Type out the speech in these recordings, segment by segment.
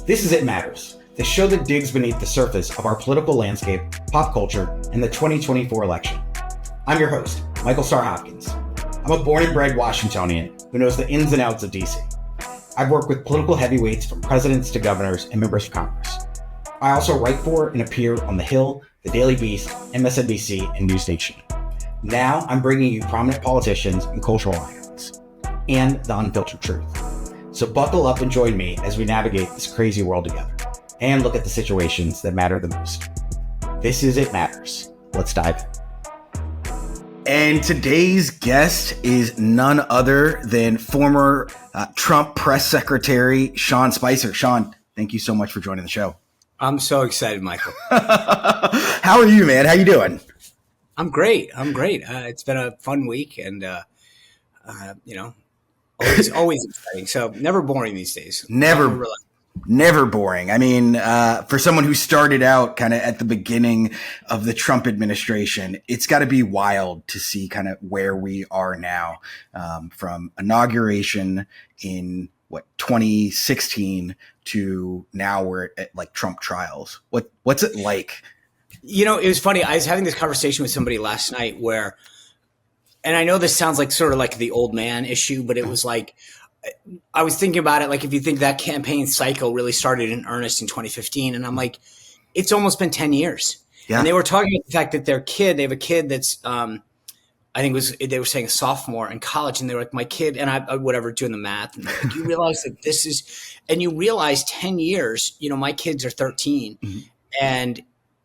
This is It Matters, the show that digs beneath the surface of our political landscape, pop culture, and the 2024 election. I'm your host, Michael Starr Hopkins. I'm a born and bred Washingtonian who knows the ins and outs of DC. I've worked with political heavyweights from presidents to governors and members of Congress. I also write for and appear on The Hill, The Daily Beast, MSNBC, and News Nation. Now I'm bringing you prominent politicians and cultural icons, and the unfiltered truth. So buckle up and join me as we navigate this crazy world together and look at the situations that matter the most. This is It Matters. Let's dive in. And today's guest is none other than former Trump press secretary, Sean Spicer. Sean, thank you so much for joining the show. I'm so excited, Michael. How are you, man? How you doing? I'm great. It's been a fun week and, always exciting. So never boring these days. Never boring. I mean, for someone who started out kind of at the beginning of the Trump administration, it's got to be wild to see kind of where we are now, from inauguration in 2016 to now we're at like Trump trials. What's it like? You know, it was funny. I was having this conversation with somebody last night where, and I know this sounds like sort of like the old man issue, but it was like, I was thinking about it. Like, if you think that campaign cycle really started in earnest in 2015, and I'm like, it's almost been 10 years. Yeah. And they were talking about the fact that they have a kid that's, they were saying a sophomore in college, and they were like, my kid, and I doing the math. And like, you realize that this is, and you realize 10 years, my kids are 13. Mm-hmm. And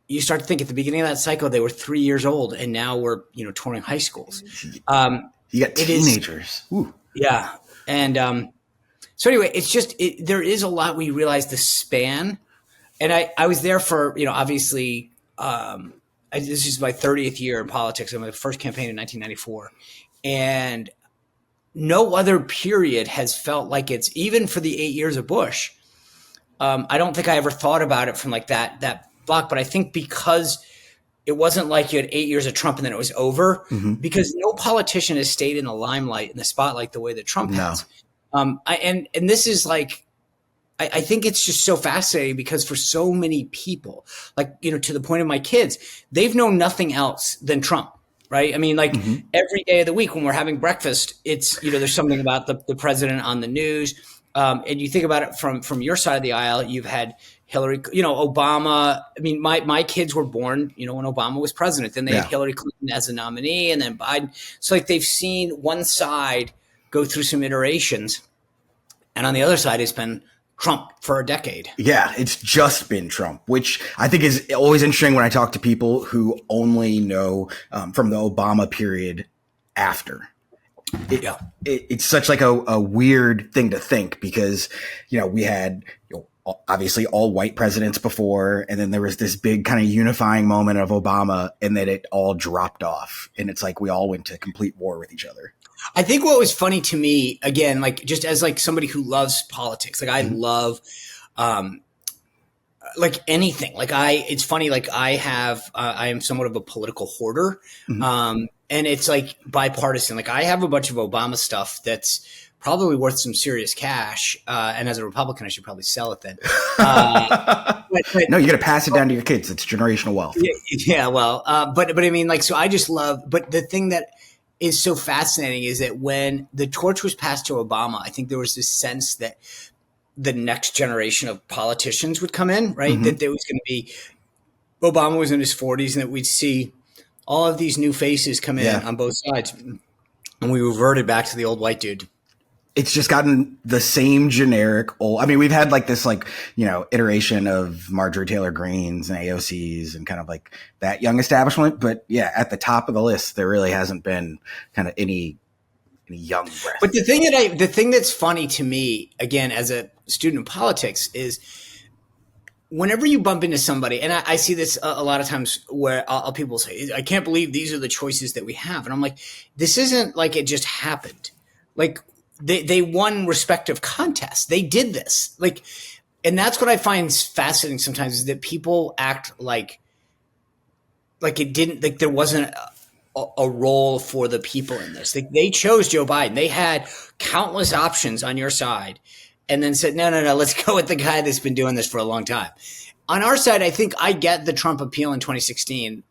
you start to think at the beginning of that cycle, they were 3 years old, and now we're, touring high schools. You got teenagers. Ooh. Yeah. And so anyway, it's just, there is a lot we realize the span. And I was there for, obviously, this is my 30th year in politics. I'm my first campaign in 1994. And no other period has felt like it's, even for the 8 years of Bush. I don't think I ever thought about it from like that block, but I think because it wasn't like you had 8 years of Trump and then it was over, mm-hmm. because no politician has stayed in the limelight, in the spotlight, the way that Trump has. And this is like, I think it's just so fascinating because for so many people, like, to the point of my kids, they've known nothing else than Trump, right? I mean, like mm-hmm. every day of the week when we're having breakfast, it's, there's something about the president on the news. And you think about it from your side of the aisle, you've had Hillary, Obama. I mean, my kids were born, when Obama was president. Then they had Hillary Clinton as a nominee, and then Biden. So like they've seen one side go through some iterations, and on the other side, it's been Trump for a decade. Yeah, it's just been Trump, which I think is always interesting when I talk to people who only know from the Obama period after. It's such like a weird thing to think because, we had obviously all white presidents before, and then there was this big kind of unifying moment of Obama, and then it all dropped off. And it's like we all went to complete war with each other. I think what was funny to me, again, like just as like somebody who loves politics, like I mm-hmm. love like anything. Like it's funny, like I am somewhat of a political hoarder. Mm-hmm. And it's like bipartisan. Like I have a bunch of Obama stuff that's probably worth some serious cash. And as a Republican, I should probably sell it then. But no, you got to pass it down to your kids. It's generational wealth. Yeah. Well, but I mean, like, so I just love, but the thing that is so fascinating is that when the torch was passed to Obama, I think there was this sense that the next generation of politicians would come in, right? Mm-hmm. That there was going to be, Obama was in his 40s, and that we'd see all of these new faces come in on both sides. And we reverted back to the old white dude. It's just gotten the same generic old. I mean, we've had like this, iteration of Marjorie Taylor Greenes and AOCs and kind of like that young establishment. But yeah, at the top of the list, there really hasn't been kind of any young breath. But the thing that's funny to me, again, as a student of politics, is whenever you bump into somebody, and I see this a lot of times where people say, I can't believe these are the choices that we have. And I'm like, this isn't like it just happened. Like, They won respective contests. They did this. Like, and that's what I find fascinating sometimes is that people act like it didn't, like there wasn't a role for the people in this. They chose Joe Biden. They had countless options on your side. and then said, no, let's go with the guy that's been doing this for a long time. On our side, I think I get the Trump appeal in 2016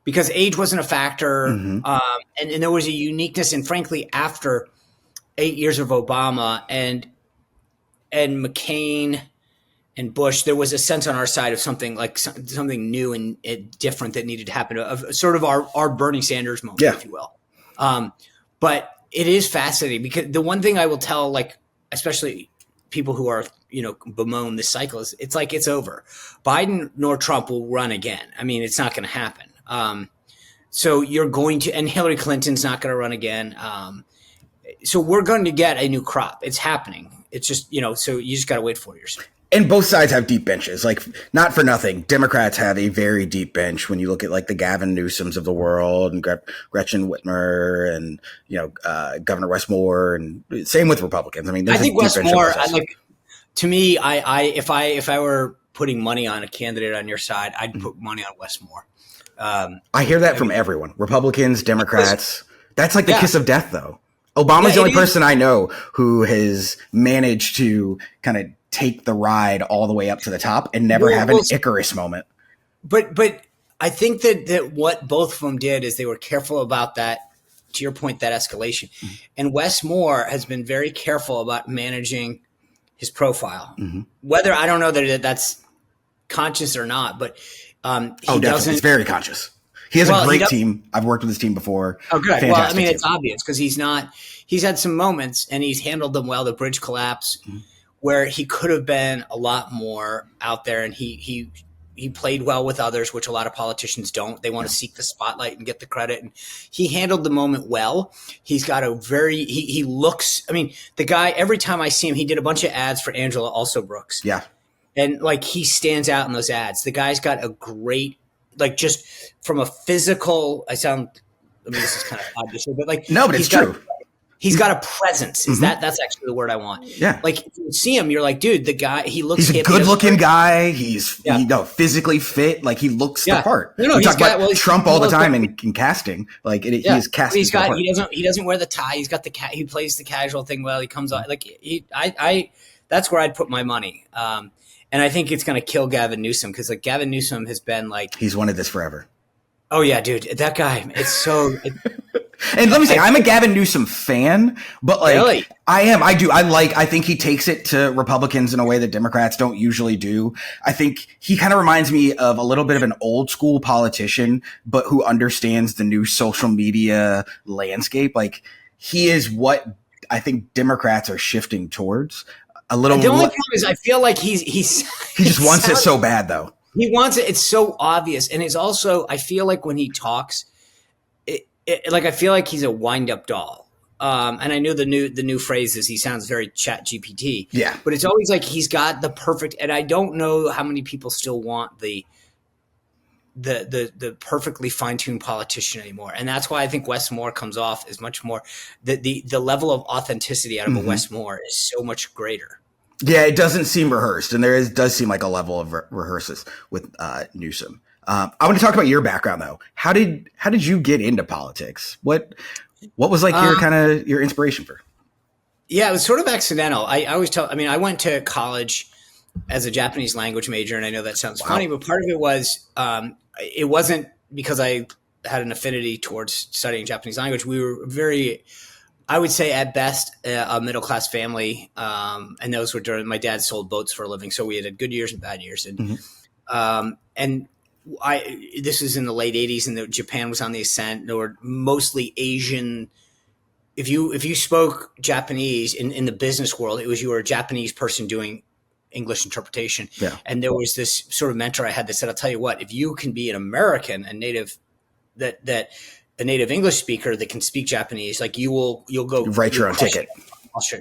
because age wasn't a factor, and there was a uniqueness. And frankly, after 8 years of Obama and McCain and Bush, there was a sense on our side of something like something new and different that needed to happen, of sort of our Bernie Sanders moment, if you will. But it is fascinating because the one thing I will tell, like, especially people who are, bemoan this cycle, is it's like it's over. Biden nor Trump will run again. I mean, it's not going to happen. So you're going to, and Hillary Clinton's not going to run again. So we're going to get a new crop. It's happening. It's just, so you just got to wait 4 years. And both sides have deep benches. Like, not for nothing, Democrats have a very deep bench when you look at like the Gavin Newsoms of the world and Gretchen Whitmer and, Governor Wes Moore, and same with Republicans. I mean, I think Wes Moore, to me, if I were putting money on a candidate on your side, I'd put money on Wes Moore. I hear that from everyone, Republicans, Democrats. That's like the kiss of death, though. Obama's the only person I know who has managed to kind of take the ride all the way up to the top and never have an Icarus moment. But I think that what both of them did is they were careful about that, to your point, that escalation. And Wes Moore has been very careful about managing his profile. Whether, I don't know that that's conscious or not, but definitely. It's very conscious. He has a great team. I've worked with his team before. Oh, good. Fantastic well, I mean, team. It's obvious because he's had some moments and he's handled them well. The bridge collapse, where he could have been a lot more out there, and he played well with others, which a lot of politicians don't. They want to seek the spotlight and get the credit. And he handled the moment well. He's got he looks, I mean, the guy, every time I see him, he did a bunch of ads for Angela Also Brooks. Yeah. And like, he stands out in those ads. The guy's got a great, like, just from a physical, this is kind of odd to say, but like, no, but it's true. He's got a presence. That's actually the word I want. Yeah. Like, if you see him, you're like, dude, the guy, he looks He's a good looking guy. He's physically fit. Like, he looks the part. No, we talk about Trump all the time in casting. Like, he is casting. He doesn't wear the tie. He's got he plays the casual thing well. He comes on like that's where I'd put my money. And I think it's going to kill Gavin Newsom because, like, Gavin Newsom has been like, he's wanted this forever. Oh yeah, dude, that guy. It's so. And let me say, I'm a Gavin Newsom fan, but like, really? I think he takes it to Republicans in a way that Democrats don't usually do. I think he kind of reminds me of a little bit of an old school politician, but who understands the new social media landscape. Like, he is what I think Democrats are shifting towards. The only problem is I feel like he just wants it so bad, though. He wants it. It's so obvious. And it's also, I feel like when he talks, I feel like he's a wind-up doll. And I know the new phrase is he sounds very Chat GPT. Yeah. But it's always like he's got the perfect, and I don't know how many people still want the perfectly fine-tuned politician anymore. And that's why I think Wes Moore comes off as much more, the level of authenticity out of a Wes Moore is so much greater. Yeah, it doesn't seem rehearsed, and does seem like a level of rehearsals with Newsom. I want to talk about your background, though. How did you get into politics? What was like your inspiration for? Yeah, it was sort of accidental. I always tell. I mean, I went to college as a Japanese language major, and I know that sounds funny, but part of it was it wasn't because I had an affinity towards studying Japanese language. We were very, I would say at best, a middle-class family. And those were during, my dad sold boats for a living. So we had good years and bad years. And, this was in the late 80s and Japan was on the ascent. There were mostly Asian. If you spoke Japanese in the business world, it was, you were a Japanese person doing English interpretation. Yeah. And there was this sort of mentor I had that said, I'll tell you what, if you can be an American, a native English speaker that can speak Japanese, like you'll go write your own ticket.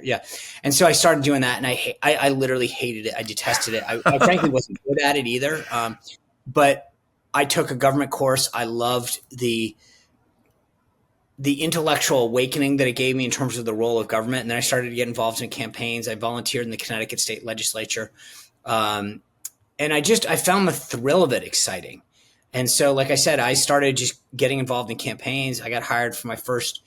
Yeah. And so I started doing that, and I literally hated it. I detested it. I frankly wasn't good at it either. But I took a government course. I loved the intellectual awakening that it gave me in terms of the role of government. And then I started to get involved in campaigns. I volunteered in the Connecticut State Legislature. And I found the thrill of it exciting. And so, like I said, I started just getting involved in campaigns. I got hired for my first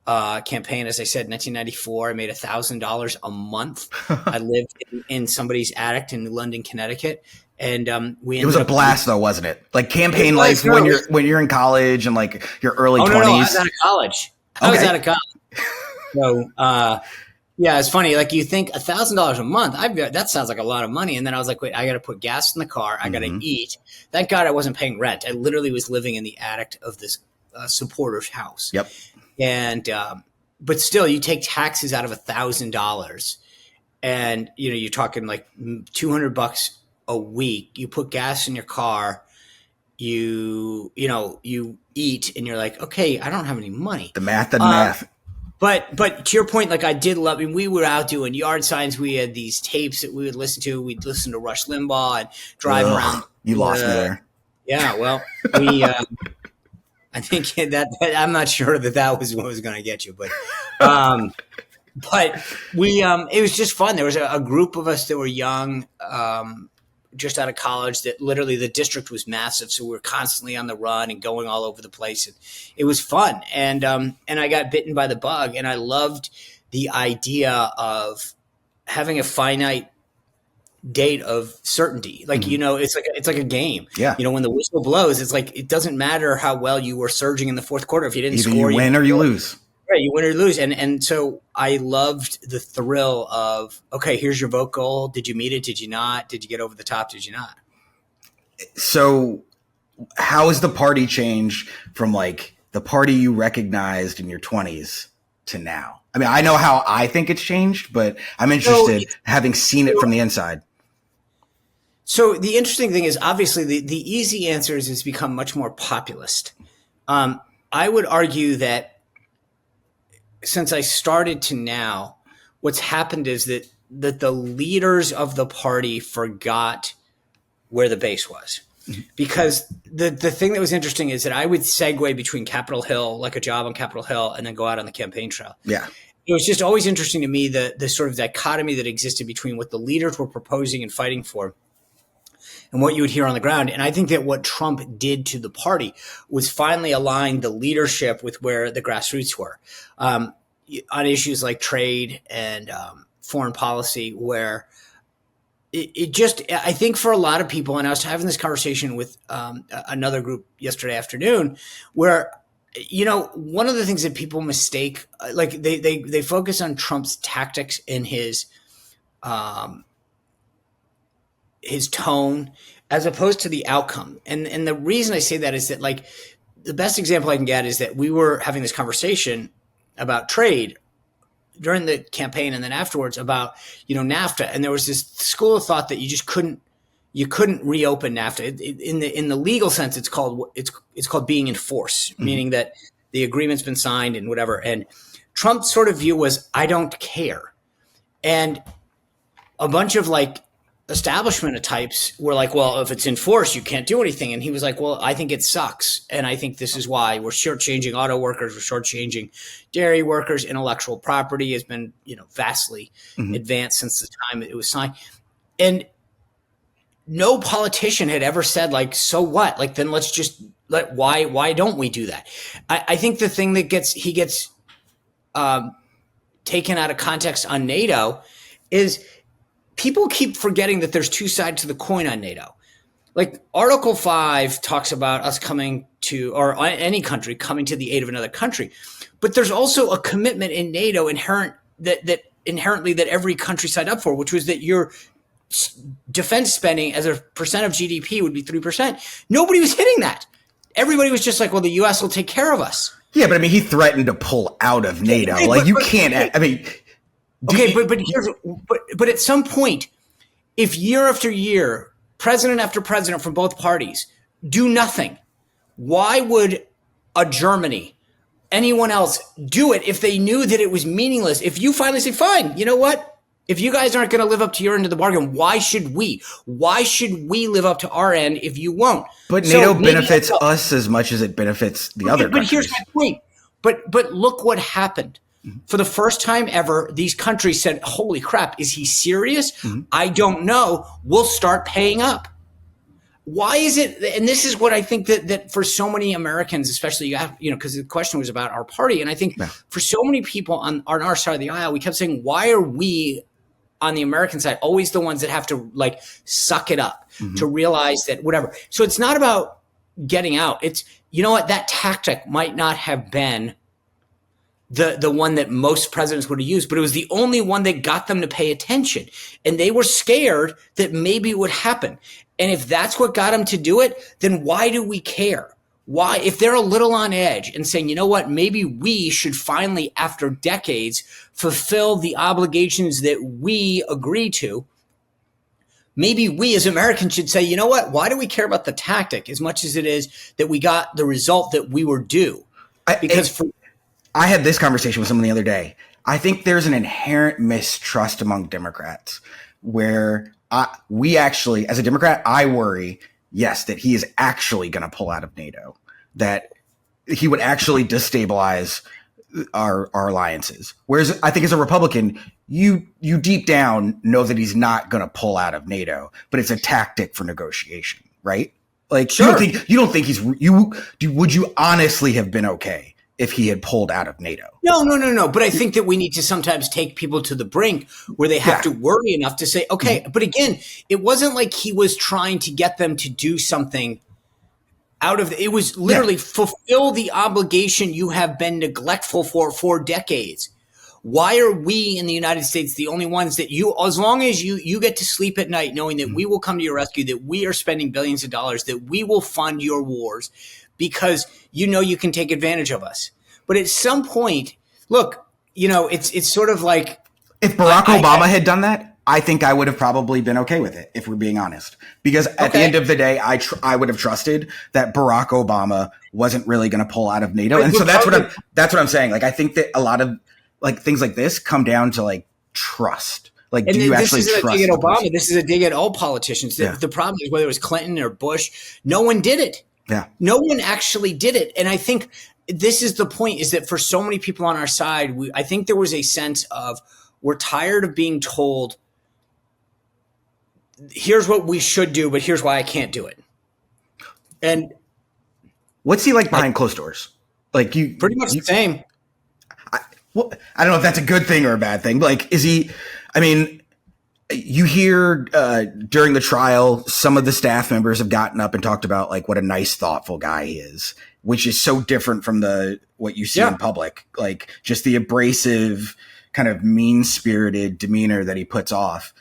campaign, as I said, 1994. I made $1,000 a month. I lived in somebody's attic in New London, Connecticut. And it was a blast, though, wasn't it? Like campaign life when you're in college and like your early 20s. No, I was out of college. I was out of college. So yeah, it's funny. Like you think $1,000 a month, that sounds like a lot of money. And then I was like, wait, I got to put gas in the car. I got to eat. Thank God I wasn't paying rent. I literally was living in the attic of this supporter's house. Yep. And but still, you take taxes out of $1,000, and you're talking like $200 a week. You put gas in your car. You eat, and you're like, okay, I don't have any money. The math and math. But to your point, like I did love. I mean, we were out doing yard signs. We had these tapes that we would listen to. We'd listen to Rush Limbaugh and drive around. You lost me there. Yeah, well, we. I think that I'm not sure that was what was going to get you, but we. It was just fun. There was a group of us that were young, just out of college. That literally the district was massive, so we were constantly on the run and going all over the place. And it was fun, and I got bitten by the bug, and I loved the idea of having a finite date of certainty. Like, it's like a game. Yeah. When the whistle blows, it's like, it doesn't matter how well you were surging in the fourth quarter. If you didn't score, you win or you lose. Right. You win or you lose. And so I loved the thrill of, okay, here's your vote goal. Did you meet it? Did you not? Did you get over the top? Did you not? So how has the party changed from like the party you recognized in your 20s to now? I mean, I know how I think it's changed, but I'm interested having seen it from the inside. So the interesting thing is, obviously, the easy answer is it's become much more populist. I would argue that since I started to now, what's happened is that the leaders of the party forgot where the base was. Because the thing that was interesting is that I would segue between Capitol Hill, like a job on Capitol Hill, and then go out on the campaign trail. Yeah. It was just always interesting to me, the sort of dichotomy that existed between what the leaders were proposing and fighting for and what you would hear on the ground. And I think that what Trump did to the party was finally align the leadership with where the grassroots were on issues like trade and foreign policy, where it just, I think for a lot of people, and I was having this conversation with another group yesterday afternoon, where, one of the things that people mistake, like they focus on Trump's tactics and his tone as opposed to the outcome. And the reason I say that is that, like, the best example I can get is that we were having this conversation about trade during the campaign and then afterwards about, NAFTA. And there was this school of thought that you just couldn't reopen NAFTA. In the legal sense, it's called being in force, meaning that the agreement's been signed and whatever. And Trump's sort of view was, I don't care. And a bunch of like establishment types were like, well, if it's in force, you can't do anything. And he was like, well, I think it sucks. And I think this is why we're shortchanging auto workers. We're shortchanging dairy workers. Intellectual property has been, vastly advanced since the time it was signed. And no politician had ever said, like, so what? Like, then let's just why don't we do that? I think the thing that gets taken out of context on NATO is people keep forgetting that there's two sides to the coin on NATO. Like Article 5 talks about us coming to, or any country coming to the aid of another country. But there's also a commitment in NATO inherently that every country signed up for, which was that your defense spending as a percent of GDP would be 3%. Nobody was hitting that. Everybody was just like, well, the U.S. will take care of us. Yeah, but I mean, he threatened to pull out of NATO. Okay, like, you can't, I mean. Okay, but at some point, if year after year, president after president from both parties do nothing, why would a Germany, anyone else do it if they knew that it was meaningless? If you finally say, fine, you know what? If you guys aren't going to live up to your end of the bargain, why should we? Why should we live up to our end if you won't? But NATO benefits us as much as it benefits the other countries. But here's my point. But look what happened. For the first time ever, these countries said, holy crap, is he serious? I don't know. We'll start paying up. why is it, and this is what I think that for so many Americans, especially, because the question was about our party, and I think for so many people on our side of the aisle, we kept saying, why are we on the American side always the ones that have to like suck it up to realize that whatever. So it's not about getting out. It's, you know what, that tactic might not have been the one that most presidents would have used, but it was the only one that got them to pay attention. And they were scared that maybe it would happen. And if that's what got them to do it, then why do we care? Why, if they're a little on edge and saying, you know what, maybe we should finally, after decades, fulfill the obligations that we agree to, maybe we as Americans should say, you know what, why do we care about the tactic as much as it is that we got the result that we were due? Because I had this conversation with someone the other day. I think there's an inherent mistrust among Democrats where we actually, as a Democrat, I worry, yes, that he is actually going to pull out of NATO, that he would actually destabilize our alliances. Whereas I think as a Republican, you deep down know that he's not going to pull out of NATO, but it's a tactic for negotiation, right? Like, sure. You don't think would you honestly have been okay if he had pulled out of NATO? No. But I think that we need to sometimes take people to the brink where they have to worry enough to say, okay, but again, it wasn't like he was trying to get them to do something out of it. Was literally fulfill the obligation you have been neglectful for decades. Why are we in the United States the only ones that as long as you get to sleep at night knowing that we will come to your rescue, that we are spending billions of dollars, that we will fund your wars, because you know you can take advantage of us. But at some point, look, it's sort of like if Barack Obama had done that, I think I would have probably been okay with it, if we're being honest. Because at the end of the day, I would have trusted that Barack Obama wasn't really going to pull out of NATO. And so that's what I'm saying. Like, I think that a lot of like things like this come down to like trust. Like, do you actually trust? This isn't a dig at Obama. This is a dig at all politicians. The problem is whether it was Clinton or Bush, no one did it. Yeah. No one actually did it. And I think this is the point, is that for so many people on our side, I think there was a sense of, we're tired of being told, here's what we should do, but here's why I can't do it. And what's he like behind closed doors? Like pretty much the same. I don't know if that's a good thing or a bad thing. Like, is he, I mean, you hear during the trial, some of the staff members have gotten up and talked about like what a nice, thoughtful guy he is, which is so different from what you see in public, like just the abrasive, kind of mean-spirited demeanor that he puts off.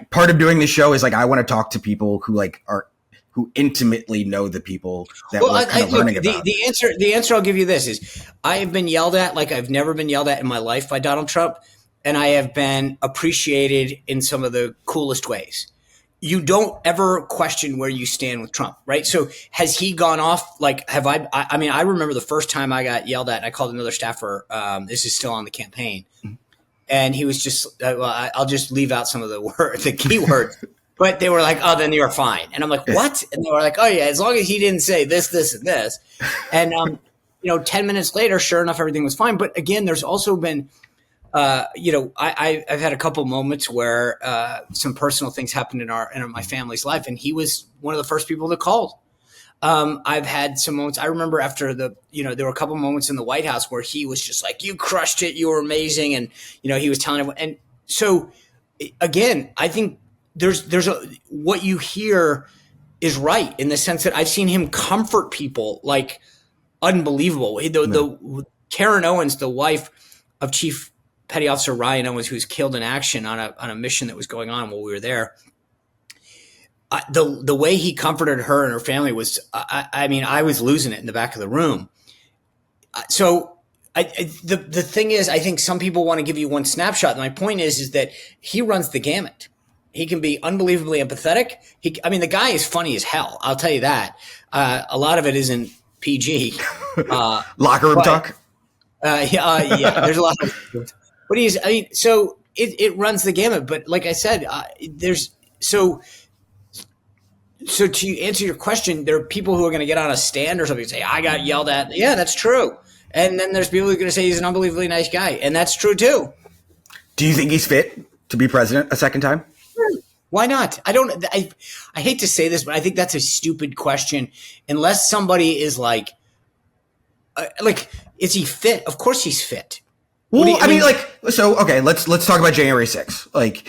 Part of doing this show is like I want to talk to people who intimately know the people that we're kind of learning about. The answer I'll give you this is, I have been yelled at like I've never been yelled at in my life by Donald Trump. And I have been appreciated in some of the coolest ways. You don't ever question where you stand with Trump, right? So has he gone off? Like, I mean, I remember the first time I got yelled at, and I called another staffer. This is still on the campaign. And he was just, I'll just leave out some of the keywords. But they were like, oh, then you're fine. And I'm like, what? And they were like, oh, yeah, as long as he didn't say this, this, and this. And, 10 minutes later, sure enough, everything was fine. But again, there's also been, I've had a couple moments where some personal things happened in my family's life, and he was one of the first people that called. I've had some moments. I remember after there were a couple moments in the White House where he was just like, "You crushed it, you were amazing," and he was telling everyone. And so, again, I think there's what you hear is right in the sense that I've seen him comfort people like unbelievable. The Karen Owens, the wife of Chief Petty Officer Ryan Owens, who was killed in action on a mission that was going on while we were there. The way he comforted her and her family was, I mean, I was losing it in the back of the room. So the thing is, I think some people want to give you one snapshot. My point is that he runs the gamut. He can be unbelievably empathetic. The guy is funny as hell. I'll tell you that. A lot of it isn't PG. Locker room talk. Yeah, there's a lot of. But so it runs the gamut. But like I said, So to answer your question, there are people who are going to get on a stand or something and say, I got yelled at. Yeah, that's true. And then there's people who are going to say he's an unbelievably nice guy. And that's true too. Do you think he's fit to be president a second time? Why not? I hate to say this, but I think that's a stupid question. Unless somebody is like, is he fit? Of course he's fit. Well, I mean, okay, let's talk about January 6th. Like,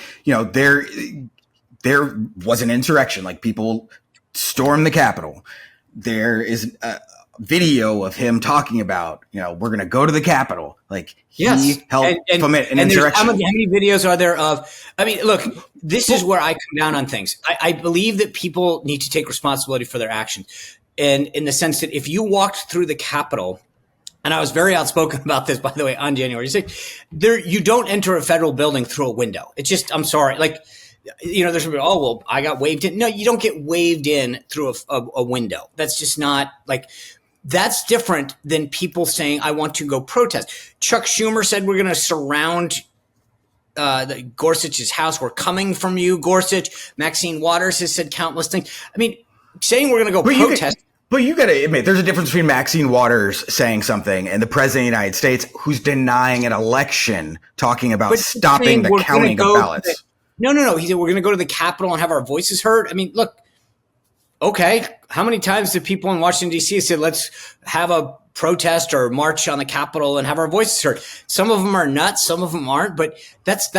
there was an insurrection. Like, people stormed the Capitol. There is a video of him talking about, we're going to go to the Capitol. Like, he helped foment an insurrection. How many videos are there of? I mean, look, this is where I come down on things. I believe that people need to take responsibility for their actions, and in the sense that if you walked through the Capitol. And I was very outspoken about this, by the way, on January 6th. You don't enter a federal building through a window. It's just, I'm sorry. Like, there's people, oh, well, I got waved in. No, you don't get waved in through a window. That's just not that's different than people saying, I want to go protest. Chuck Schumer said we're going to surround Gorsuch's house. We're coming from you, Gorsuch. Maxine Waters has said countless things. I mean, saying we're going to go protest. But you got to admit, there's a difference between Maxine Waters saying something and the president of the United States who's denying an election, talking about stopping the counting of ballots. No. He said, we're going to go to the Capitol and have our voices heard. I mean, look, okay. How many times did people in Washington, D.C. say, let's have a protest or march on the Capitol and have our voices heard? Some of them are nuts. Some of them aren't. But that's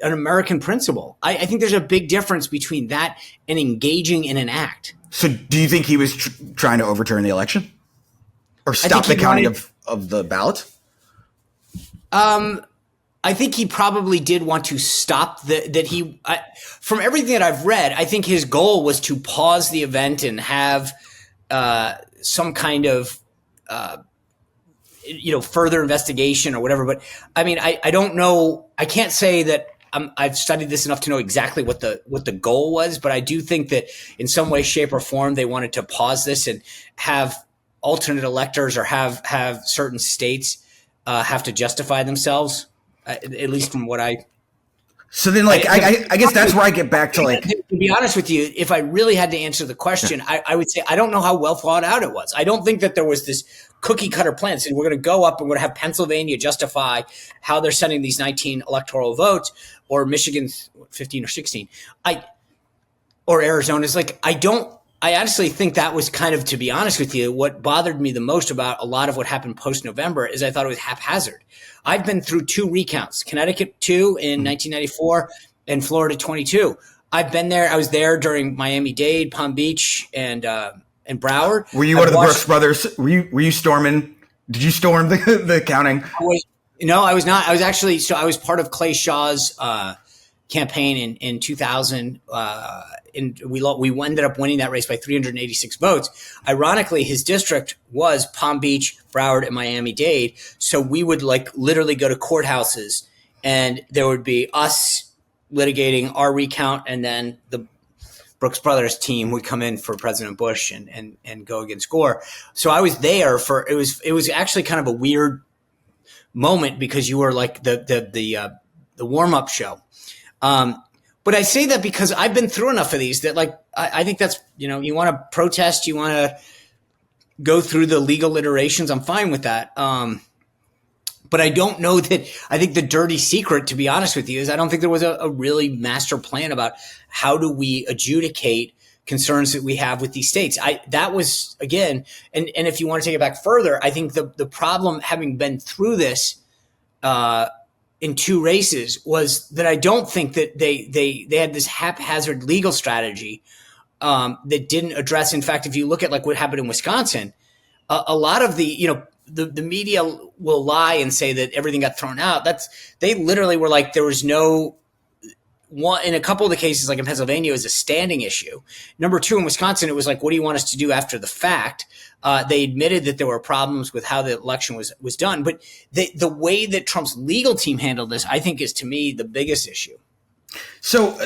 an American principle. I think there's a big difference between that and engaging in an act. So do you think he was trying to overturn the election or stop the counting of the ballots? I think he probably did want to stop from everything that I've read, I think his goal was to pause the event and have some kind of further investigation or whatever. But I mean, I don't know. I can't say that I've studied this enough to know exactly what the goal was, but I do think that in some way, shape, or form, they wanted to pause this and have alternate electors or have certain states have to justify themselves, at least from what I. So then, I guess that's where I get back to To be honest with you, if I really had to answer the question, I would say I don't know how well thought out it was. I don't think that there was this cookie cutter plan. So we're going to go up and we're going to have Pennsylvania justify how they're sending these 19 electoral votes, or Michigan's 15 or 16, or Arizona's. I honestly think that was kind of, to be honest with you, what bothered me the most about a lot of what happened post-November is I thought it was haphazard. I've been through 2 recounts, Connecticut 2 in 1994 and Florida 22. I've been there. I was there during Miami-Dade, Palm Beach, and Broward. Were you one of the Brooks brothers? Were you storming? Did you storm the counting? No, I was not. I was actually, I was part of Clay Shaw's campaign in 2000. And we ended up winning that race by 386 votes. Ironically, his district was Palm Beach, Broward, and Miami-Dade. So we would literally go to courthouses, and there would be us litigating our recount, and then the Brooks Brothers team would come in for President Bush and go against Gore. So I was there it was actually kind of a weird moment because you were like the warm-up show. But I say that because I've been through enough of these that I think that's, you want to protest, you want to go through the legal iterations. I'm fine with that. But I don't know that. I think the dirty secret, to be honest with you, is I don't think there was a really master plan about how do we adjudicate concerns that we have with these states. That was, again, and if you want to take it back further, I think the problem, having been through this in 2 races, was that I don't think that they had this haphazard legal strategy that didn't address. In fact, if you look at what happened in Wisconsin, a lot of the media will lie and say that everything got thrown out. They literally were there was no one. In a couple of the cases, like in Pennsylvania, it was a standing issue. Number 2, in Wisconsin, it was what do you want us to do after the fact? They admitted that there were problems with how the election was done. But the way that Trump's legal team handled this, I think, is, to me, the biggest issue. So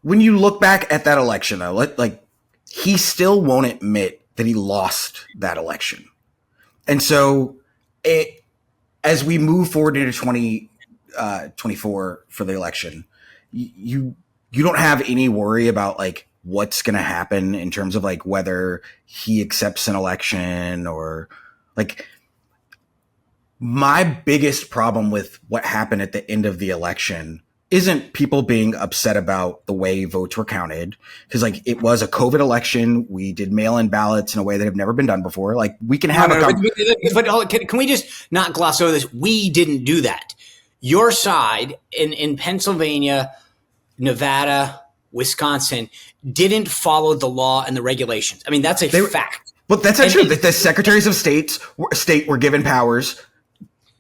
when you look back at that election, though, he still won't admit that he lost that election. And so as we move forward into 2024 for the election, you don't have any worry about what's going to happen in terms of whether he accepts an election or my biggest problem with what happened at the end of the election isn't people being upset about the way votes were counted? Because like it was a COVID election, we did mail-in ballots in a way that have never been done before. Like we can have can we just not gloss over this? We didn't do that. Your side in Pennsylvania, Nevada, Wisconsin didn't follow the law and the regulations. I mean, that's a fact. But that's not true. The secretaries of state were given powers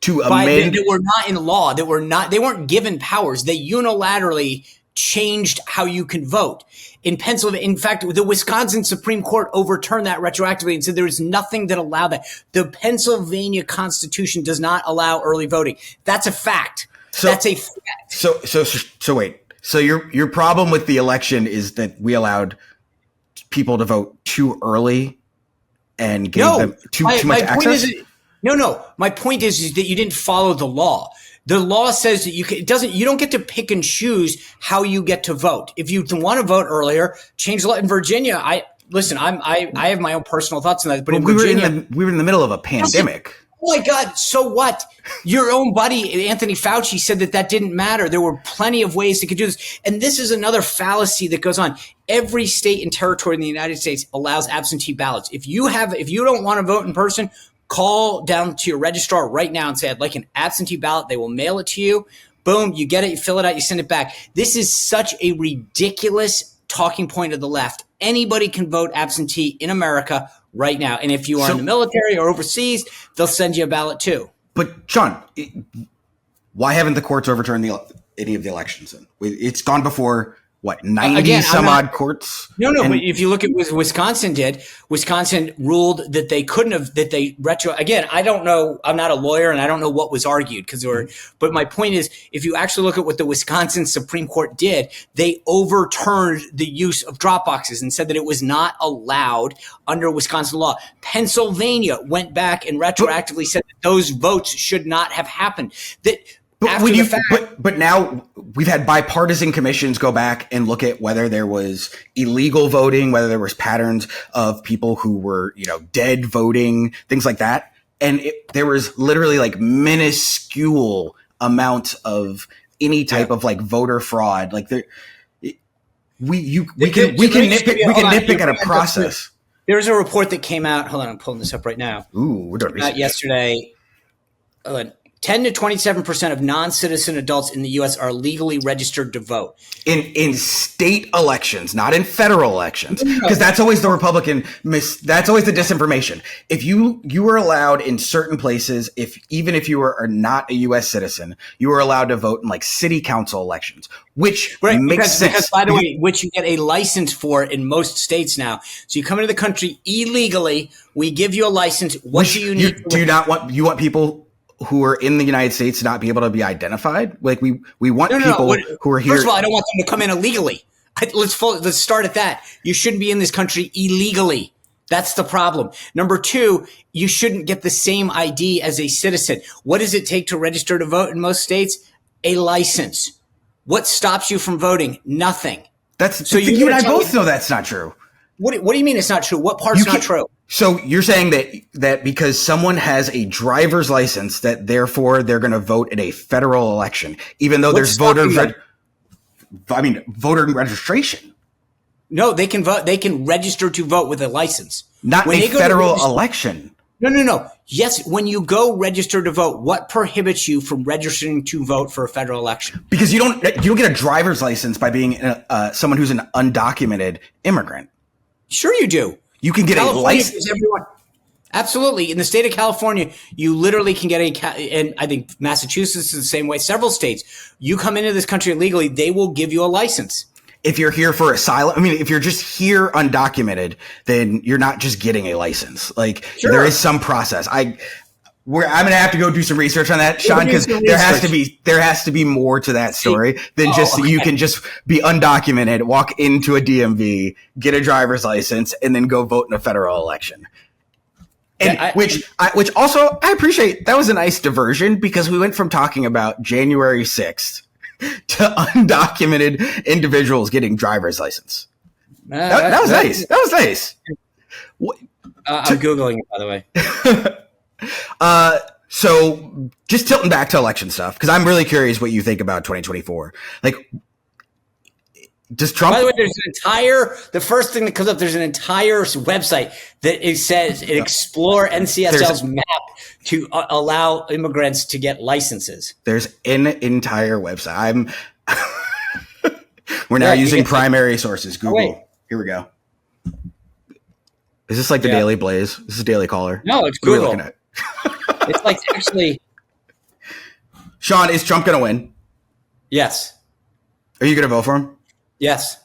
to amend. That were not in law. They weren't given powers. They unilaterally changed how you can vote. In Pennsylvania, in fact, the Wisconsin Supreme Court overturned that retroactively and said there is nothing that allowed that. The Pennsylvania Constitution does not allow early voting. That's a fact. That's a fact. So wait. So your problem with the election is that we allowed people to vote too early and gave them too much access? No. My point is that you didn't follow the law. The law says that you don't get to pick and choose how you get to vote. If you want to vote earlier, change the law. In Virginia, I have my own personal thoughts on that, but in Virginia, we were in the middle of a pandemic. Oh my God. So what? Your own buddy, Anthony Fauci, said that didn't matter. There were plenty of ways they could do this. And this is another fallacy that goes on. Every state and territory in the United States allows absentee ballots. If you don't want to vote in person, call down to your registrar right now and say, I'd like an absentee ballot. They will mail it to you. Boom, you get it, you fill it out, you send it back. This is such a ridiculous talking point of the left. Anybody can vote absentee in America right now. And if you are in the military or overseas, they'll send you a ballot too. But Sean, why haven't the courts overturned any of the elections? It's gone before 90 some odd courts? No, but if you look at what Wisconsin did, Wisconsin ruled that they couldn't have, again, I don't know, I'm not a lawyer and I don't know what was argued but my point is, if you actually look at what the Wisconsin Supreme Court did, they overturned the use of drop boxes and said that it was not allowed under Wisconsin law. Pennsylvania went back and retroactively said that those votes should not have happened. But now we've had bipartisan commissions go back and look at whether there was illegal voting, whether there was patterns of people who were, dead voting, things like that. And there was literally like minuscule amounts of any type of like voter fraud. Like we can nitpick at a process. There's a report that came out. Hold on, I'm pulling this up right now. Ooh, we're doing research. Yesterday. 10 to 27% of non-citizen adults in the U.S. are legally registered to vote. In state elections, not in federal elections, because that's always the Republican that's always the disinformation. If you were allowed in certain places, even if you are not a U.S. citizen, you were allowed to vote in like city council elections, which makes sense. Because, by the way, which you get a license for in most states now. So you come into the country illegally, we give you a license. What do you need? You want people who are in the United States to not be able to be identified? Like we want people who are here. First of all, I don't want them to come in illegally. Let's start at that. You shouldn't be in this country illegally. That's the problem. Number two, you shouldn't get the same ID as a citizen. What does it take to register to vote in most states? A license. What stops you from voting? Nothing. So you and I both know that's not true. What do you mean it's not true? What part's not true? So you're saying that because someone has a driver's license, that therefore they're going to vote in a federal election, even though there's voter registration. No, they can vote. They can register to vote with a license. Not a federal election. No. Yes, when you go register to vote, what prohibits you from registering to vote for a federal election? Because you don't get a driver's license by being someone who's an undocumented immigrant. Sure, you do. You can get a license. Absolutely. In the state of California, you literally can get and I think Massachusetts is the same way. Several states, you come into this country illegally, they will give you a license. If you're here for asylum, if you're just here undocumented, then you're not just getting a license. Like there is some process. I'm going to have to go do some research on that, Sean, because there has to be more to that story than you can just be undocumented, walk into a DMV, get a driver's license, and then go vote in a federal election. And which also I appreciate. That was a nice diversion because we went from talking about January 6th to undocumented individuals getting driver's license. That was nice. That was nice. I'm Googling it, by the way. So just tilting back to election stuff, because I'm really curious what you think about 2024. Like, does Trump? By the way, the first thing that comes up, there's an entire website that it says explore NCSL's map to allow immigrants to get licenses. There's an entire website. We're now using primary sources. Google. Here we go. Is this like the Daily Blaze? This is Daily Caller. No, it's Google. It's like actually. Sean, is Trump going to win? Yes. Are you going to vote for him? Yes.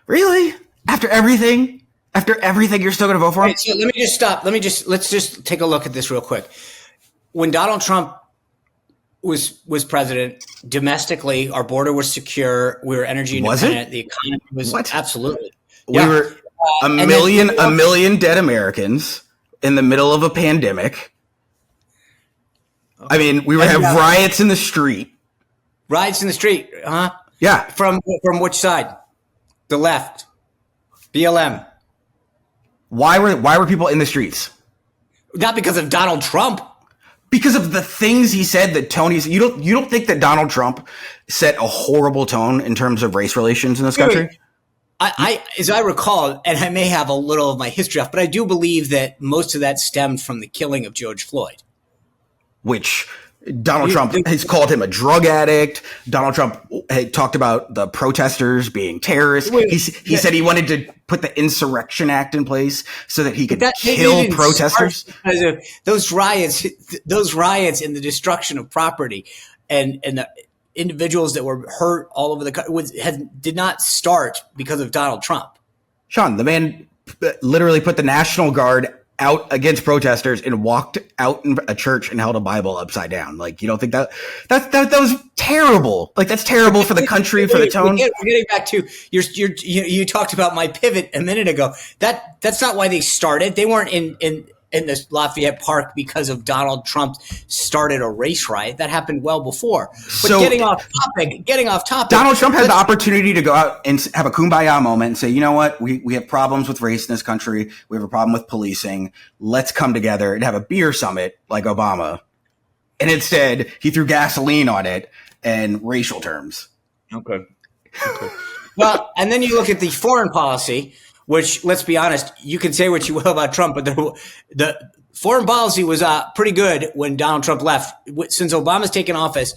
Really? After everything, you're still going to vote for him? Right, so let me just stop. Let's just take a look at this real quick. When Donald Trump was president, domestically, our border was secure. We were energy independent. The economy was absolutely. We were a million dead Americans in the middle of a pandemic. I mean, we would have riots in the street. Riots in the street, huh? Yeah. From which side? The left. BLM. Why were people in the streets? Not because of Donald Trump. Because of the things he said that Tony's. You don't think that Donald Trump set a horrible tone in terms of race relations in this country? As I recall, and I may have a little of my history off, but I do believe that most of that stemmed from the killing of George Floyd. Which Donald Trump has called him a drug addict. Donald Trump had talked about the protesters being terrorists. He said he wanted to put the Insurrection Act in place so that he could kill protesters. Because of those riots and the destruction of property and the individuals that were hurt all over the country did not start because of Donald Trump. Sean, the man literally put the National Guard out against protesters and walked out in a church and held a Bible upside down. Like, you don't think that was terrible? Like, that's terrible for the country, for the tone. We're getting back to you talked about my pivot a minute ago. That's not why they started. They weren't in this Lafayette Park because of Donald Trump started a race riot. That happened well before. But so, getting off topic. Donald Trump had the opportunity to go out and have a kumbaya moment and say, you know what? We have problems with race in this country. We have a problem with policing. Let's come together and have a beer summit like Obama. And instead, he threw gasoline on it and racial terms. Okay. Well, and then you look at the foreign policy, which, let's be honest, you can say what you will about Trump, but the foreign policy was pretty good when Donald Trump left. Since Obama's taken office,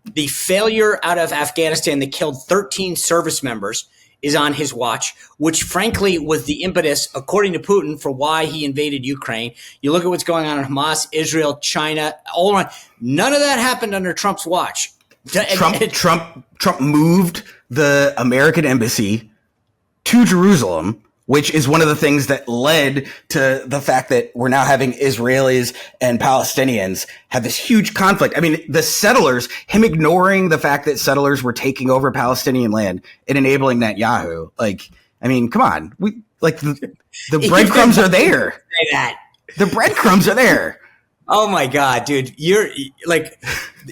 the failure out of Afghanistan that killed 13 service members is on his watch, which frankly was the impetus, according to Putin, for why he invaded Ukraine. You look at what's going on in Hamas, Israel, China, all around. None of that happened under Trump's watch. Trump moved the American embassy to Jerusalem, which is one of the things that led to the fact that we're now having Israelis and Palestinians have this huge conflict. I mean, the settlers, him ignoring the fact that settlers were taking over Palestinian land and enabling Netanyahu. Like, I mean, come on. The breadcrumbs are there. Say that. The breadcrumbs are there. Oh my God, dude. You're like,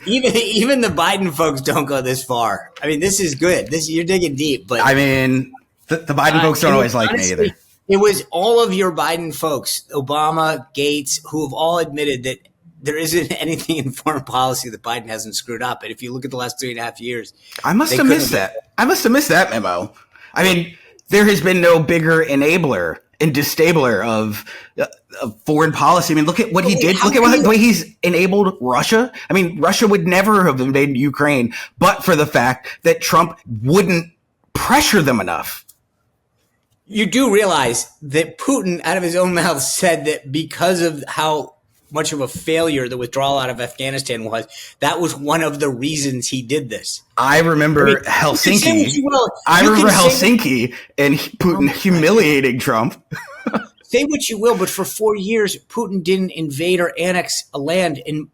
even the Biden folks don't go this far. I mean, this is good. You're digging deep, but I mean, the Biden folks don't always like me either. It was all of your Biden folks, Obama, Gates, who have all admitted that there isn't anything in foreign policy that Biden hasn't screwed up. And if you look at the last 3.5 years, I must have missed that. I must have missed that memo. I mean, there has been no bigger enabler and disabler of foreign policy. I mean, look at what he did. Look at the way he's enabled Russia. I mean, Russia would never have invaded Ukraine, but for the fact that Trump wouldn't pressure them enough. You do realize that Putin, out of his own mouth, said that because of how much of a failure the withdrawal out of Afghanistan was, that was one of the reasons he did this. I remember Helsinki. I remember Helsinki and Putin humiliating Trump. Say what you will, but for 4 years, Putin didn't invade or annex a land. In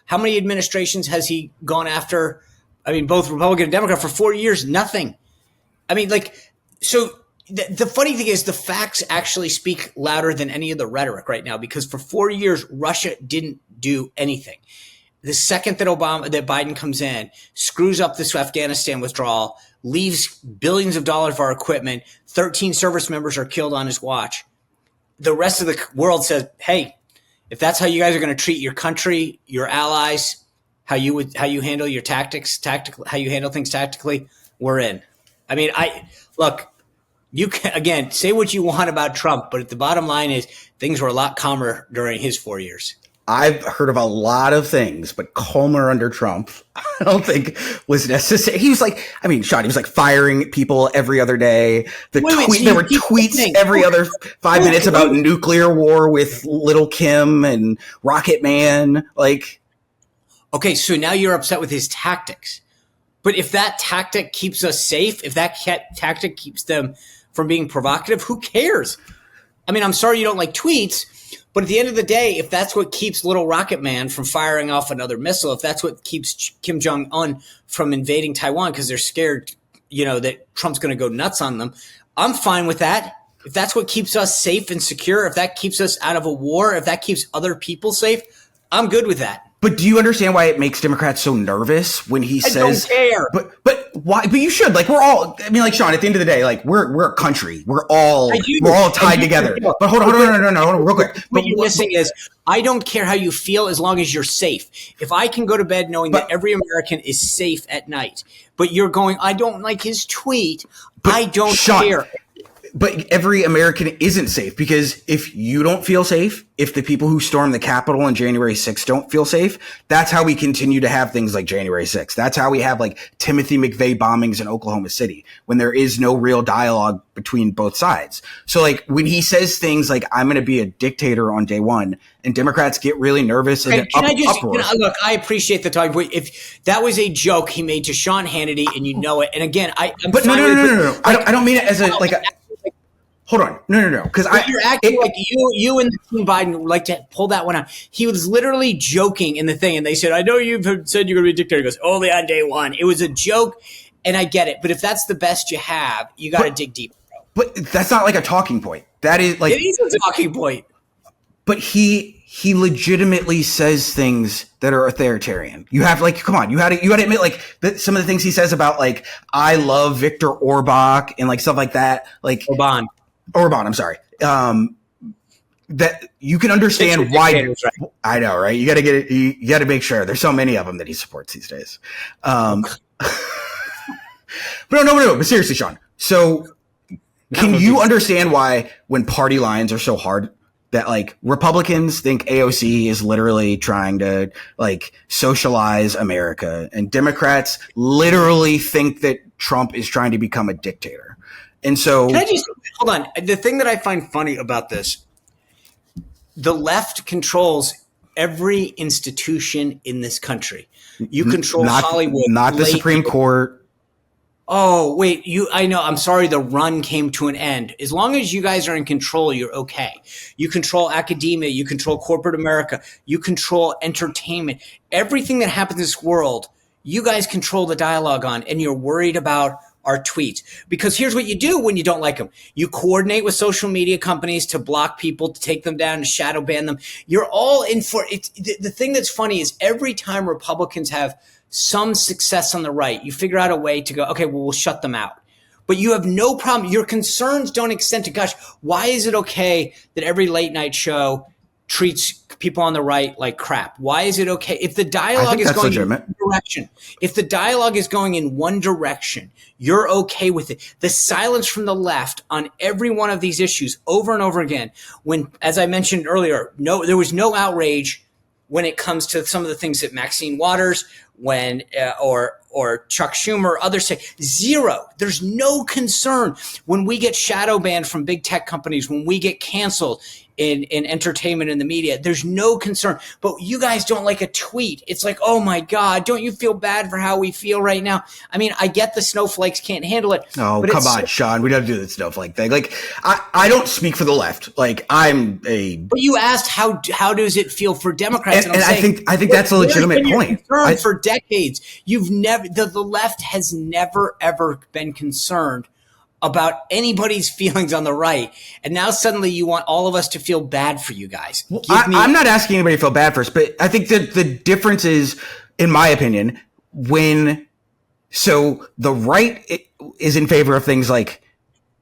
how many administrations has he gone after? I mean, both Republican and Democrat for 4 years, nothing. I mean, so. The funny thing is the facts actually speak louder than any of the rhetoric right now, because for 4 years, Russia didn't do anything. The second that Biden comes in, screws up this Afghanistan withdrawal, leaves billions of dollars of our equipment, 13 service members are killed on his watch. The rest of the world says, hey, if that's how you guys are going to treat your country, your allies, how you handle your how you handle things tactically, we're in. I mean, look, you can, again, say what you want about Trump, but the bottom line is things were a lot calmer during his 4 years. I've heard of a lot of things, but calmer under Trump, I don't think was necessary. He was like, I mean, Sean, he was like firing people every other day. There were tweets every other 5 minutes about nuclear war with Little Kim and Rocket Man. Like, okay, so now you're upset with his tactics. But if that tactic keeps us safe, if that tactic keeps them from being provocative, who cares? I mean, I'm sorry you don't like tweets, but at the end of the day, if that's what keeps little Rocket Man from firing off another missile, if that's what keeps Kim Jong-un from invading Taiwan because they're scared, that Trump's going to go nuts on them, I'm fine with that. If that's what keeps us safe and secure, if that keeps us out of a war, if that keeps other people safe, I'm good with that. But do you understand why it makes Democrats so nervous when he says? I don't care. But why? But you should. Like, we're all. I mean, like, Sean. At the end of the day, like, we're a country. We're all tied together. But hold on, no, real quick. What you're missing is I don't care how you feel as long as you're safe. If I can go to bed knowing that every American is safe at night, but you're going, I don't like his tweet. I don't care. But every American isn't safe, because if you don't feel safe, if the people who stormed the Capitol on January 6th don't feel safe, that's how we continue to have things like January 6th. That's how we have like Timothy McVeigh bombings in Oklahoma City, when there is no real dialogue between both sides. So like when he says things like, I'm going to be a dictator on day one, and Democrats get really nervous and uproar. Look, I appreciate the talking point. If that was a joke he made to Sean Hannity and you know it, and again, no. I don't mean it as hold on. No. Because you're acting like you and the Team Biden would like to pull that one out. He was literally joking in the thing, and they said, I know you've said you're going to be a dictator. He goes, only on day one. It was a joke, and I get it. But if that's the best you have, you got to dig deep. But that's not like a talking point. That is like... It is a talking point. But he legitimately says things that are authoritarian. You have come on, you had to admit that some of the things he says about I love Viktor Orban and stuff like that. Orban, I'm sorry. That you can understand why. Right. I know, right? You got to get it. You got to make sure. There's so many of them that he supports these days. But no. But seriously, Sean. So can you understand why, when party lines are so hard, that Republicans think AOC is literally trying to socialize America, and Democrats literally think that Trump is trying to become a dictator? And so, can I just hold on? The thing that I find funny about this, the left controls every institution in this country. You control Hollywood, not the Supreme Court. Oh, wait, I know. I'm sorry. The run came to an end. As long as you guys are in control, you're okay. You control academia. You control corporate America. You control entertainment. Everything that happens in this world, you guys control the dialogue on, and you're worried about our tweets. Because here's what you do when you don't like them. You coordinate with social media companies to block people, to take them down, to shadow ban them. You're all in for it. The thing that's funny is every time Republicans have some success on the right, you figure out a way to go, okay, well, we'll shut them out. But you have no problem. Your concerns don't extend to, gosh, why is it okay that every late night show treats people on the right like crap? Why is it okay if the dialogue is going in one direction? If the dialogue is going in one direction, you're okay with it. The silence from the left on every one of these issues over and over again, when, as I mentioned earlier, there was no outrage when it comes to some of the things that Maxine Waters, or Chuck Schumer, others say. Zero. There's no concern when we get shadow banned from big tech companies, when we get canceled in entertainment and the media. There's no concern. But you guys don't like a tweet. It's like, oh my God, don't you feel bad for how we feel right now? I mean, I get the snowflakes can't handle it. Oh, but come on, Sean. We don't do the snowflake thing. I don't speak for the left. But you asked how does it feel for Democrats? And I think that's a legitimate point. For decades, the left has never ever been concerned about anybody's feelings on the right. And now suddenly you want all of us to feel bad for you guys. I'm not asking anybody to feel bad for us, but I think that the difference is, in my opinion, the right is in favor of things like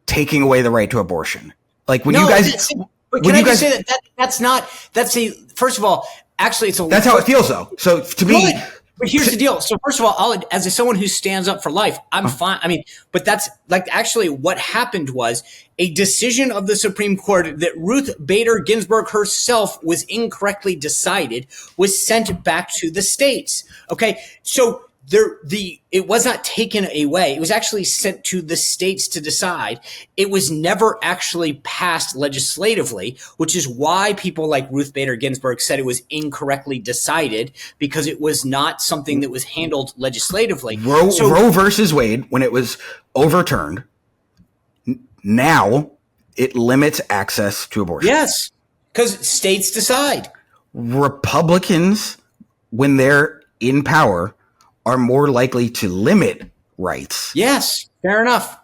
taking away the right to abortion. When you guys... But can I just say first of all, actually, that's how it feels though. So to me, but here's the deal. So first of all, as someone who stands up for life, I'm fine. I mean, but that's like actually what happened was a decision of the Supreme Court that Ruth Bader Ginsburg herself was incorrectly decided was sent back to the states. Okay. So it was not taken away. It was actually sent to the states to decide. It was never actually passed legislatively, which is why people like Ruth Bader Ginsburg said it was incorrectly decided, because it was not something that was handled legislatively. Roe versus Wade, when it was overturned, now it limits access to abortion. Yes, because states decide. Republicans, when they're in power, are more likely to limit rights. Yes, fair enough.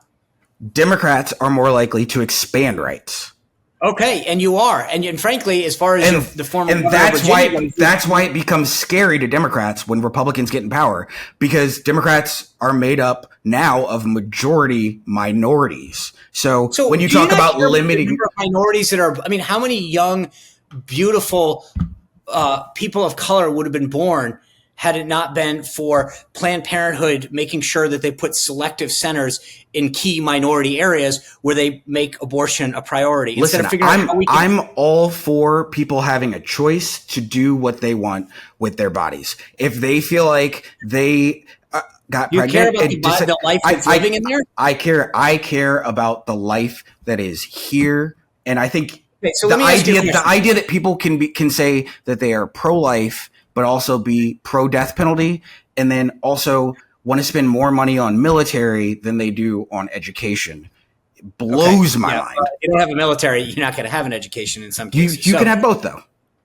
Democrats are more likely to expand rights. Okay, and you are, and frankly, as far as the former, and that's why it becomes scary to Democrats when Republicans get in power, because Democrats are made up now of majority minorities. So when you talk about limiting minorities that are, I mean, how many young, beautiful people of color would have been born had it not been for Planned Parenthood making sure that they put selective centers in key minority areas where they make abortion a priority? Listen, I'm all for people having a choice to do what they want with their bodies. If they feel like they got pregnant, care about the life that's living in there? I care about the life that is here, and I think the idea that people can say that they are pro-life but also be pro-death penalty, and then also want to spend more money on military than they do on education, it blows my mind. You don't have a military, you're not going to have an education in some cases. You can have both, though.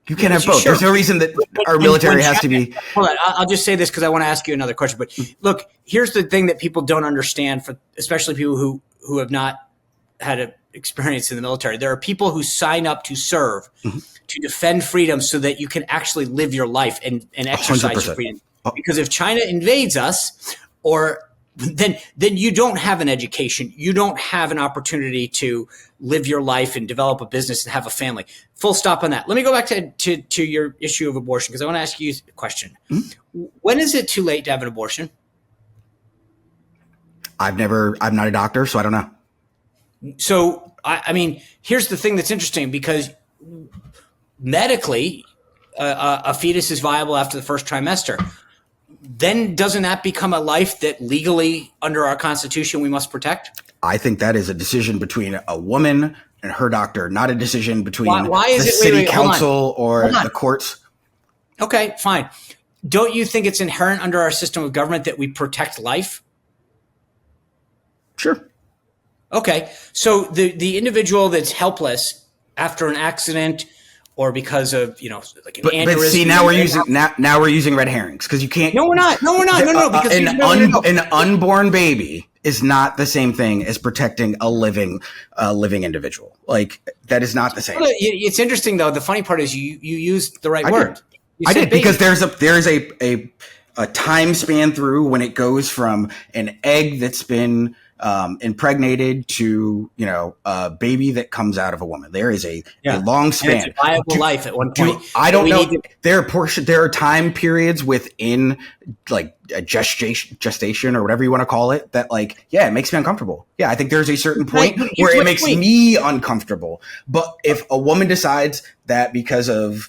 You can have both. Sure. There's no reason that our military has to be. Hold on, I'll just say this because I want to ask you another question. But look, here's the thing that people don't understand, for especially people who have not had an experience in the military. There are people who sign up to serve, to defend freedom so that you can actually live your life and exercise 100%. your freedom. Because if China invades us, then you don't have an education. You don't have an opportunity to live your life and develop a business and have a family. Full stop on that. Let me go back to your issue of abortion, because I want to ask you a question. When is it too late to have an abortion? I'm not a doctor, so I don't know. So, I mean, here's the thing that's interesting, because medically, a fetus is viable after the first trimester. Then doesn't that become a life that legally, under our Constitution, we must protect? I think that is a decision between a woman and her doctor, not a decision between the city council or the courts. Okay, fine. Don't you think it's inherent under our system of government that we protect life? Sure. Okay, so the individual that's helpless after an accident or because of like an aneurysm. But see, now we're using red herrings, because you can't. No, we're not. No, because an unborn baby is not the same thing as protecting a living individual. Like, that is not the same. It's interesting though. The funny part is you used the right word. I did because there's a time span through when it goes from an egg that's been impregnated to a baby that comes out of a woman. There is a long span. And it's a viable life at one point. I don't know. There are time periods within like a gestation or whatever you want to call it that it makes me uncomfortable. Yeah, I think there's a certain point where it makes me uncomfortable. But if a woman decides that because of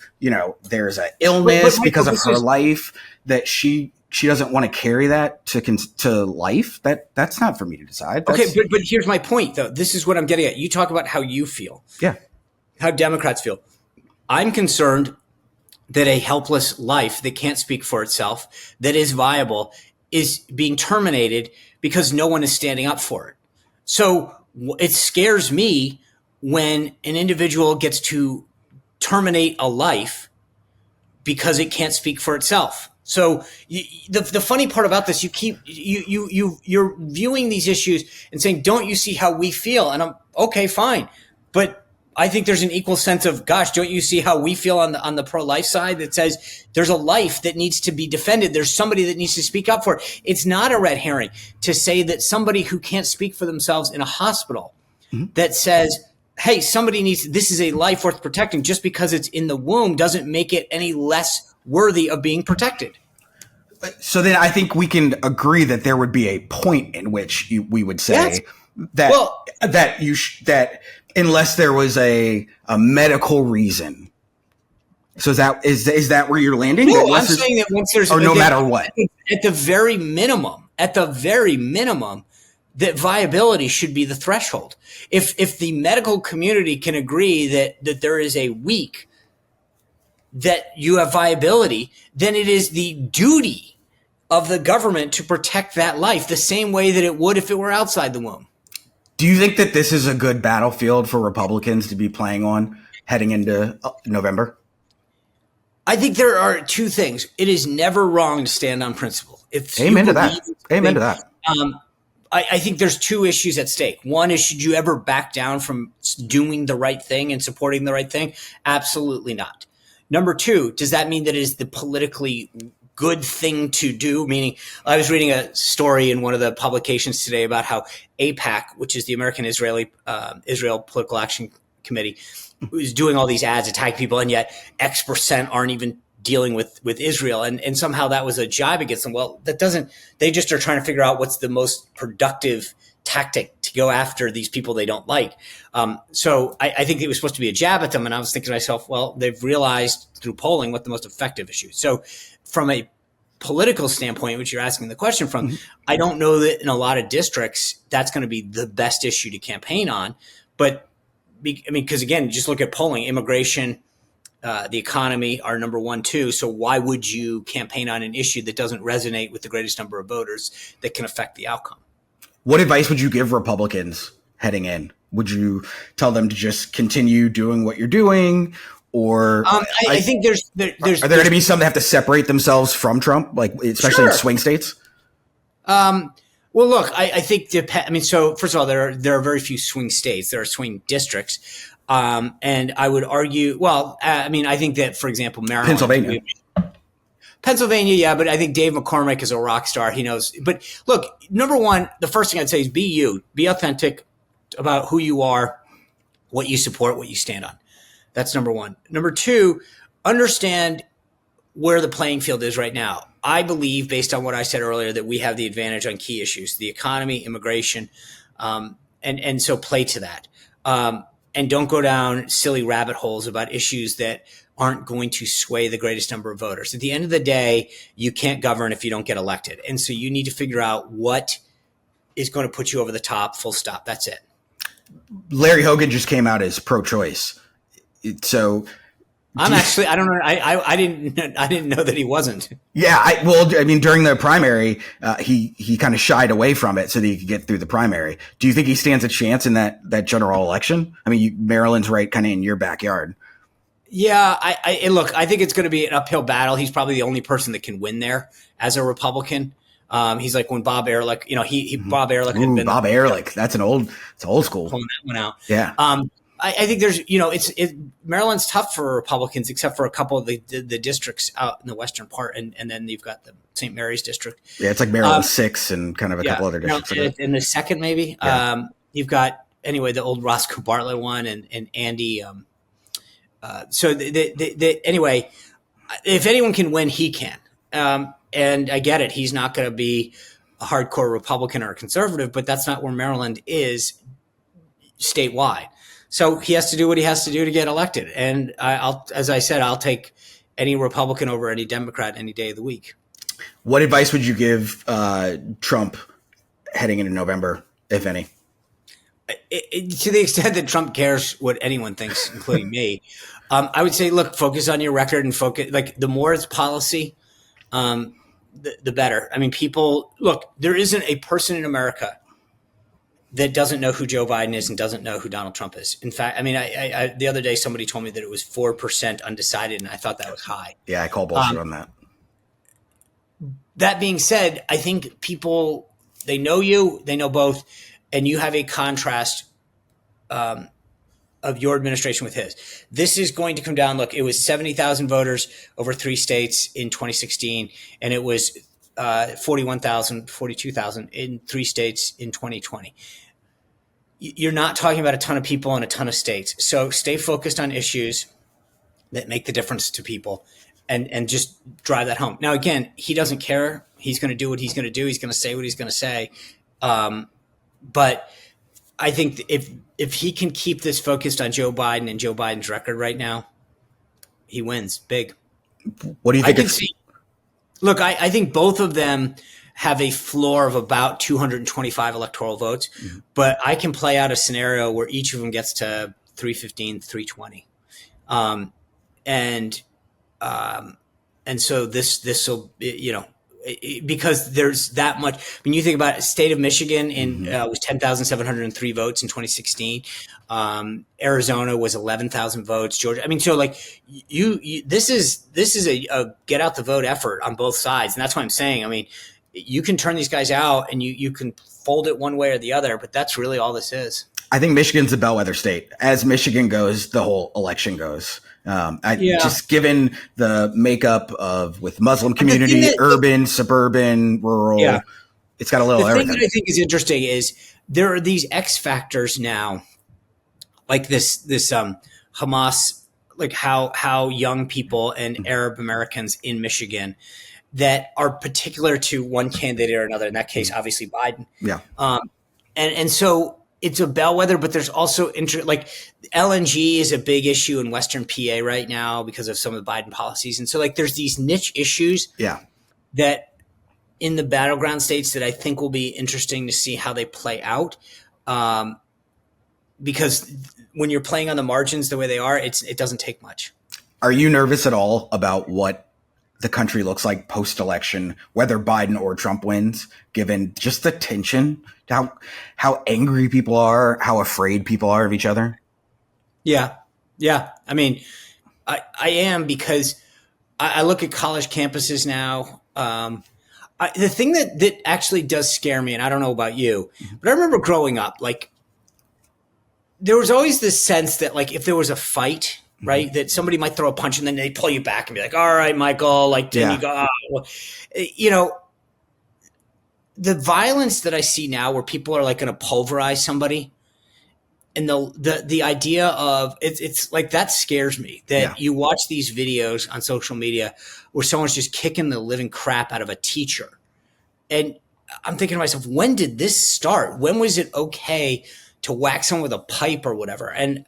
there's an illness because of her life that she doesn't want to carry that to life, that's not for me to decide. Okay, but here's my point, though. This is what I'm getting at. You talk about how you feel. Yeah. How Democrats feel. I'm concerned that a helpless life that can't speak for itself, that is viable, is being terminated because no one is standing up for it. So it scares me when an individual gets to terminate a life because it can't speak for itself. So the funny part about this, you're viewing these issues and saying, don't you see how we feel? And I'm okay, fine. But I think there's an equal sense of, gosh, don't you see how we feel on the pro-life side that says there's a life that needs to be defended. There's somebody that needs to speak up for it. It's not a red herring to say that somebody who can't speak for themselves in a hospital that says, hey, this is a life worth protecting. Just because it's in the womb doesn't make it any less worthy of being protected. So then I think we can agree that there would be a point in which we would say that unless there was a medical reason. So is that where you're landing? No, I'm saying that once there's, or no matter what, at the very minimum, that viability should be the threshold. If the medical community can agree that there is a week that you have viability, then it is the duty of the government to protect that life the same way that it would if it were outside the womb. Do you think that this is a good battlefield for Republicans to be playing on heading into November? I think there are two things. It is never wrong to stand on principle. Amen to that. I think there's two issues at stake. One is, should you ever back down from doing the right thing and supporting the right thing? Absolutely not. Number two, does that mean that it is the politically good thing to do? Meaning, I was reading a story in one of the publications today about how AIPAC, which is the American Israel Political Action Committee, is doing all these ads attacking people, and yet X% aren't even dealing with Israel. And somehow that was a jibe against them. Well, they just are trying to figure out what's the most productive tactic to go after these people they don't like. So I think it was supposed to be a jab at them. And I was thinking to myself, well, they've realized through polling what the most effective issue. So from a political standpoint, which you're asking the question from, I don't know that in a lot of districts, that's going to be the best issue to campaign on. But because again, just look at polling, immigration, the economy are number 1, 2. So why would you campaign on an issue that doesn't resonate with the greatest number of voters that can affect the outcome? What advice would you give Republicans heading in? Would you tell them to just continue doing what you're doing? Or I think are there going to be some that have to separate themselves from Trump, like especially in swing states? Well, look, I think so first of all, there are very few swing states. There are swing districts. And I would argue, I think that, for example, Maryland, Pennsylvania, yeah, but I think Dave McCormick is a rock star. He knows. But look, number one, the first thing I'd say is be you. Be authentic about who you are, what you support, what you stand on. That's number one. Number two, understand where the playing field is right now. I believe, based on what I said earlier, that we have the advantage on key issues, the economy, immigration, and so play to that. And don't go down silly rabbit holes about issues that aren't going to sway the greatest number of voters. At the end of the day, you can't govern if you don't get elected. And so you need to figure out what is going to put you over the top, full stop. That's it. Larry Hogan just came out as pro-choice. So I don't know. I didn't know that he wasn't. Yeah. During the primary, he kind of shied away from it so that he could get through the primary. Do you think he stands a chance in that general election? I mean, Maryland's right kind of in your backyard. Yeah. Look, I think it's going to be an uphill battle. He's probably the only person that can win there as a Republican. He's like when Bob Ehrlich, Bob Ehrlich had been Bob Ehrlich. It's old school. Pulling that one out. Yeah. I think there's, Maryland's tough for Republicans, except for a couple of the districts out in the western part. And then you've got the St. Mary's district. Yeah. It's like Maryland 6 and kind of a couple other districts. In the second, maybe, you've got, the old Roscoe Bartlett one and Andy. Anyway, if anyone can win, he can. And I get it. He's not going to be a hardcore Republican or a conservative, but that's not where Maryland is statewide. So he has to do what he has to do to get elected. And as I said, I'll take any Republican over any Democrat any day of the week. What advice would you give Trump heading into November, if any? To the extent that Trump cares what anyone thinks, including me, I would say, look, focus on your record and focus. Like the more it's policy, the better. I mean, there isn't a person in America that doesn't know who Joe Biden is and doesn't know who Donald Trump is. In fact, I the other day somebody told me that it was 4% undecided, and I thought that was high. Yeah, I call bullshit on that. That being said, I think people, they know you, they know both, and you have a contrast of your administration with his. This is going to come down. Look, it was 70,000 voters over 3 states in 2016, and it was 42,000 in 3 states in 2020. you're not talking about a ton of people in a ton of states. So stay focused on issues that make the difference to people, and just drive that home. Now, again, he doesn't care. He's going to do what he's going to do. He's going to say what he's going to say. But I think if he can keep this focused on Joe Biden and Joe Biden's record right now, he wins big. What do you think? Look, I think both of them have a floor of about 225 electoral votes, but I can play out a scenario where each of them gets to 315, 320. And so this will, because there's that much. I mean, you think about it, state of Michigan was 10,703 votes in 2016. Arizona was 11,000 votes. Georgia. I mean, so like this is a get out the vote effort on both sides. And that's what I'm saying. I mean, you can turn these guys out and you can fold it one way or the other, but that's really all this is. I think Michigan's a bellwether state. As Michigan goes, the whole election goes. Just given the makeup with Muslim community, urban, suburban, rural, it's got a little everything. The thing that I think is interesting is there are these X factors now, like this Hamas, like how young people and Arab Americans in Michigan that are particular to one candidate or another. In that case, obviously Biden. Yeah. And so it's a bellwether, but there's also like LNG is a big issue in Western PA right now because of some of the Biden policies. And so like there's these niche issues that in the battleground states that I think will be interesting to see how they play out. Because when you're playing on the margins the way they are, it doesn't take much. Are you nervous at all about what the country looks like post-election, whether Biden or Trump wins, given just the tension, how angry people are, how afraid people are of each other? Yeah. I mean, I am, because I look at college campuses now. The thing that actually does scare me, and I don't know about you, but I remember growing up, like there was always this sense that like if there was a fight, right, that somebody might throw a punch and then they pull you back and be like, all right, Michael, like, then you go, the violence that I see now where people are like going to pulverize somebody, and the idea of it's like, that scares me, that you watch these videos on social media where someone's just kicking the living crap out of a teacher. And I'm thinking to myself, when did this start? When was it okay to whack someone with a pipe or whatever? And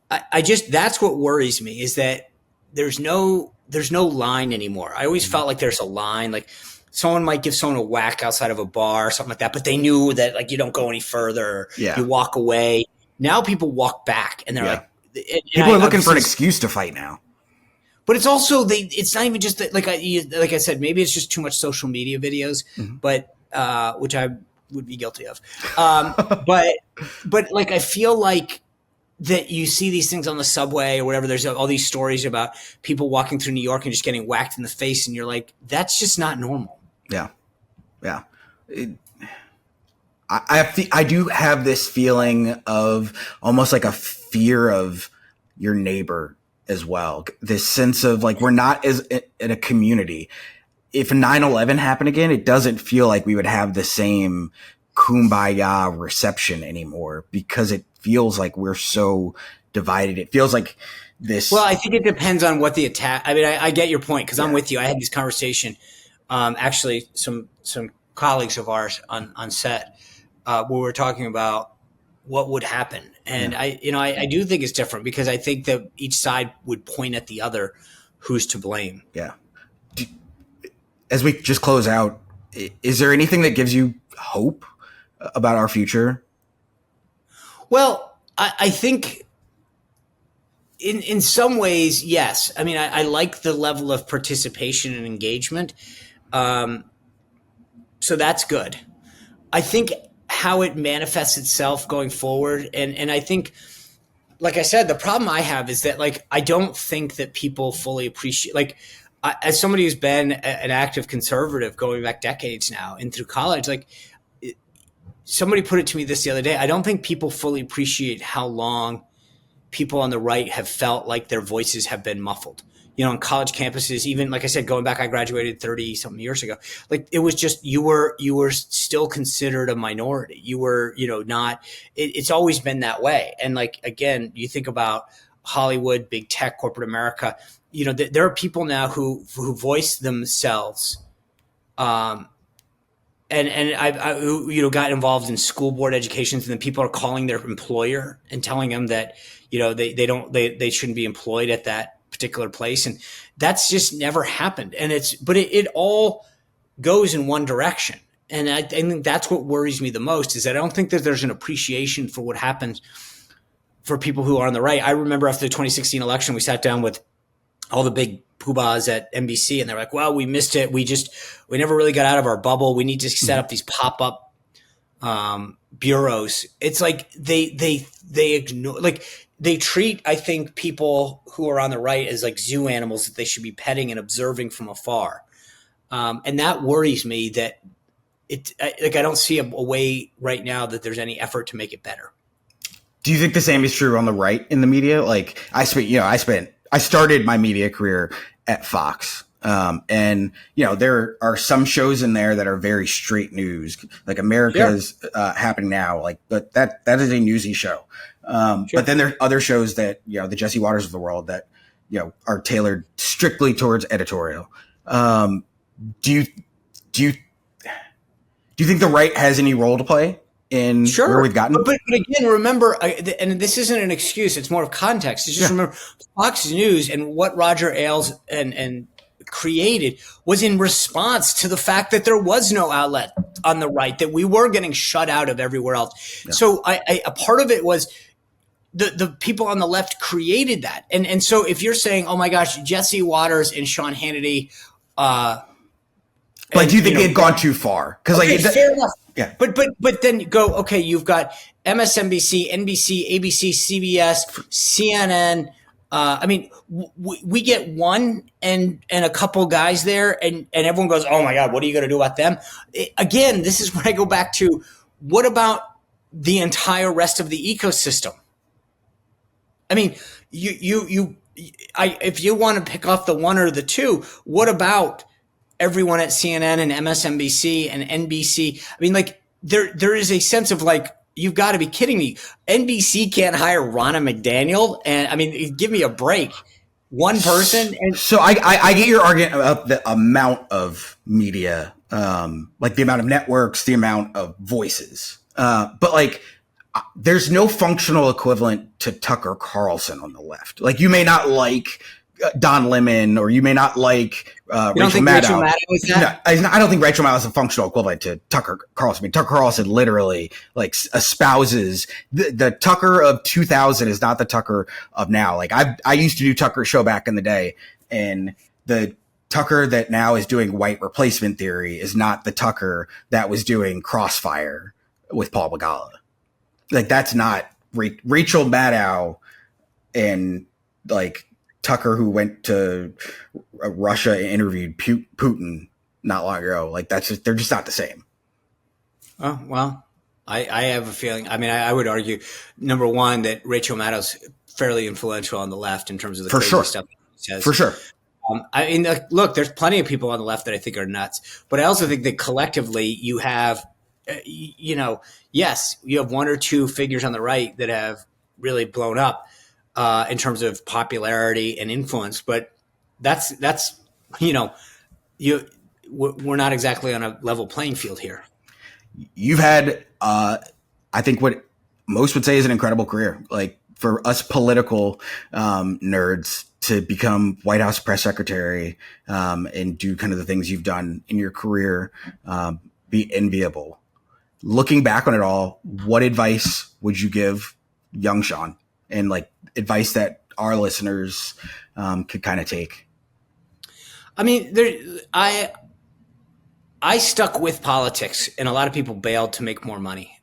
I just, that's what worries me, is that there's no line anymore. I always felt like there's a line, like someone might give someone a whack outside of a bar or something like that, but they knew that like you don't go any further, you walk away. Now people walk back and they're like, people are looking for an excuse to fight now. But it's also, it's not even just that, like I said, maybe it's just too much social media videos, but which I would be guilty of. But like, I feel like that you see these things on the subway or whatever. There's all these stories about people walking through New York and just getting whacked in the face. And you're like, that's just not normal. Yeah. I do have this feeling of almost like a fear of your neighbor as well. This sense of like, we're not as in a community. If 9/11 happened again, it doesn't feel like we would have the same kumbaya reception anymore, because it feels like we're so divided. It feels like this. Well, I think it depends on what the attack. I mean, I get your point, because I'm with you. I had this conversation, actually, some colleagues of ours on set, where we were talking about what would happen, and I do think it's different, because I think that each side would point at the other, who's to blame. Yeah. As we just close out, is there anything that gives you hope about our future? Well, I think in some ways, yes. I mean, I like the level of participation and engagement. So that's good. I think how it manifests itself going forward. And I think, like I said, the problem I have is that, like, I don't think that people fully appreciate, like, as somebody who's been an active conservative going back decades now and through college, like, somebody put it to me this the other day. I don't think people fully appreciate how long people on the right have felt like their voices have been muffled. on college campuses, even like I said, going back, I graduated 30 something years ago. Like it was just, you were still considered a minority. You were, not, it's always been that way. And like, again, you think about Hollywood, big tech, corporate America, there are people now who voice themselves, and I got involved in school board educations, and then people are calling their employer and telling them that, they shouldn't be employed at that particular place. And that's just never happened. And it all goes in one direction. And I think that's what worries me the most, is I don't think that there's an appreciation for what happens for people who are on the right. I remember after the 2016 election, we sat down with all the big poobahs at NBC, and they're like, well, we missed it. We never really got out of our bubble. We need to set up these pop-up bureaus. It's like they ignore, like they treat, I think, people who are on the right as like zoo animals that they should be petting and observing from afar. And that worries me, that I don't see a way right now that there's any effort to make it better. Do you think the same is true on the right in the media? Like I started my media career at Fox. And there are some shows in there that are very straight news, like America's Happening Now, like, but that is a newsy show. But then there are other shows that, the Jesse Waters of the world that, are tailored strictly towards editorial. Do you think the right has any role to play in where we've gotten? But again, remember, and this isn't an excuse, it's more of context. It's just remember, Fox News and what Roger Ailes and created was in response to the fact that there was no outlet on the right, that we were getting shut out of everywhere else. Yeah. So a part of it was the people on the left created that. And so if you're saying, oh my gosh, Jesse Waters and Sean Hannity, do you think they've gone too far? Because fair enough. Yeah. But then you go, okay, you've got MSNBC, NBC, ABC, CBS, CNN. We get one and a couple guys there, and everyone goes, oh my God, what are you going to do about them? Again, this is where I go back to, what about the entire rest of the ecosystem? I mean, if you want to pick off the one or the two, what about everyone at CNN and MSNBC and NBC? I mean, like there is a sense of like, you've got to be kidding me. NBC can't hire Ronna McDaniel, and I mean, give me a break. One person. And so I get your argument about the amount of media, like the amount of networks, the amount of voices, but like, there's no functional equivalent to Tucker Carlson on the left. Like, you may not like Don Lemon, or you may not like Rachel Maddow. No, I don't think Rachel Maddow is a functional equivalent to Tucker Carlson. I mean, Tucker Carlson literally like espouses the Tucker of 2000 is not the Tucker of now. Like I used to do Tucker's show back in the day, and the Tucker that now is doing white replacement theory is not the Tucker that was doing Crossfire with Paul Begala. Like, that's not Rachel Maddow and like Tucker, who went to Russia and interviewed Putin not long ago. Like, they're just not the same. Oh, well, I have a feeling. I mean, I would argue, number one, that Rachel Maddow's fairly influential on the left in terms of the crazy stuff she says. For sure. I mean, look, there's plenty of people on the left that I think are nuts, but I also think that collectively you have, yes, you have one or two figures on the right that have really blown up in terms of popularity and influence, but that's we're not exactly on a level playing field here. You've had, I think what most would say is an incredible career. Like, for us political nerds to become White House press secretary and do kind of the things you've done in your career, be enviable. Looking back on it all, what advice would you give young Sean, and like advice that our listeners could kind of take? I mean, I stuck with politics, and a lot of people bailed to make more money,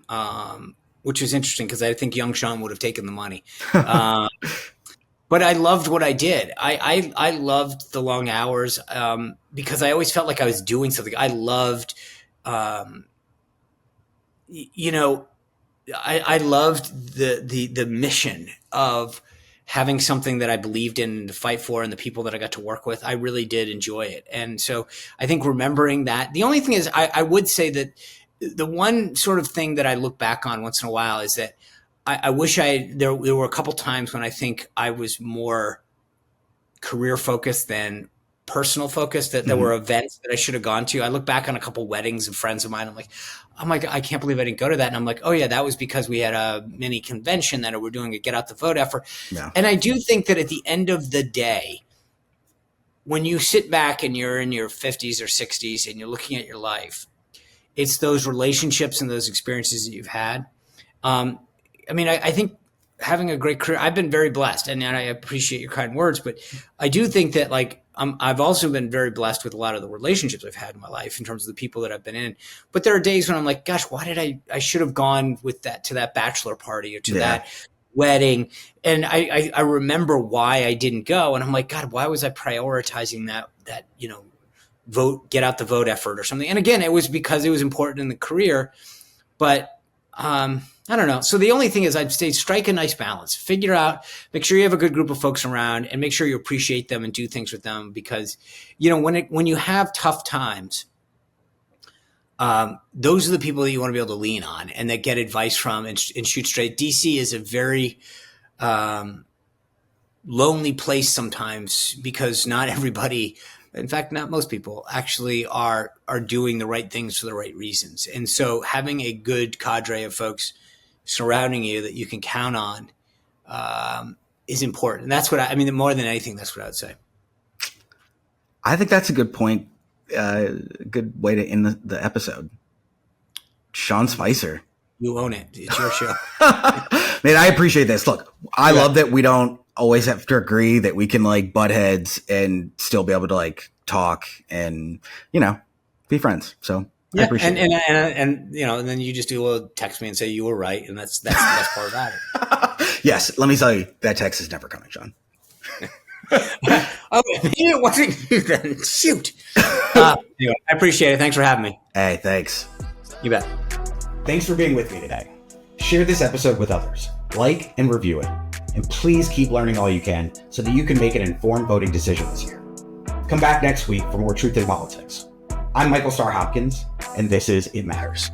which was interesting because I think young Sean would have taken the money. But I loved what I did. I loved the long hours because I always felt like I was doing something. I loved, I loved the mission of having something that I believed in to fight for and the people that I got to work with, I really did enjoy it. And so I think remembering that, the only thing is I would say that the one sort of thing that I look back on once in a while is that I wish there were a couple times when I think I was more career focused than personal focused, that there were events that I should have gone to. I look back on a couple weddings of friends of mine. I'm like, oh my God, I can't believe I didn't go to that. And I'm like, oh yeah, that was because we had a mini convention that we're doing a get out the vote effort. Yeah. And I do think that at the end of the day, when you sit back and you're in your 50s or 60s and you're looking at your life, it's those relationships and those experiences that you've had. I think having a great career, I've been very blessed, and I appreciate your kind words, but I do think that I've also been very blessed with a lot of the relationships I've had in my life in terms of the people that I've been in. But there are days when I'm like, gosh, why did I should have gone with that to that bachelor party or to that wedding. And I remember why I didn't go. And I'm like, God, why was I prioritizing that, vote, get out the vote effort or something? And again, it was because it was important in the career, but, I don't know. So the only thing is I'd say strike a nice balance, figure out, make sure you have a good group of folks around and make sure you appreciate them and do things with them because, when you have tough times, those are the people that you want to be able to lean on and that get advice from and shoot straight. DC is a very, lonely place sometimes because not everybody, in fact, not most people actually are doing the right things for the right reasons. And so having a good cadre of folks surrounding you that you can count on is important. And that's what more than anything, that's what I would say. I think that's a good point. Good way to end the episode. Sean Spicer. You own it. It's your show. Man, I appreciate this. Look, I love that we don't always have to agree, that we can butt heads and still be able to talk and, be friends. So I appreciate it. And then you just text me and say you were right. And that's the best part about it. Yes. Let me tell you, that text is never coming, Sean. Oh, maybe it wasn't you then. Shoot. Anyway, I appreciate it. Thanks for having me. Hey, thanks. You bet. Thanks for being with me today. Share this episode with others, like and review it, and please keep learning all you can so that you can make an informed voting decision this year. Come back next week for more Truth in Politics. I'm Michael Starr Hopkins, and this is It Matters.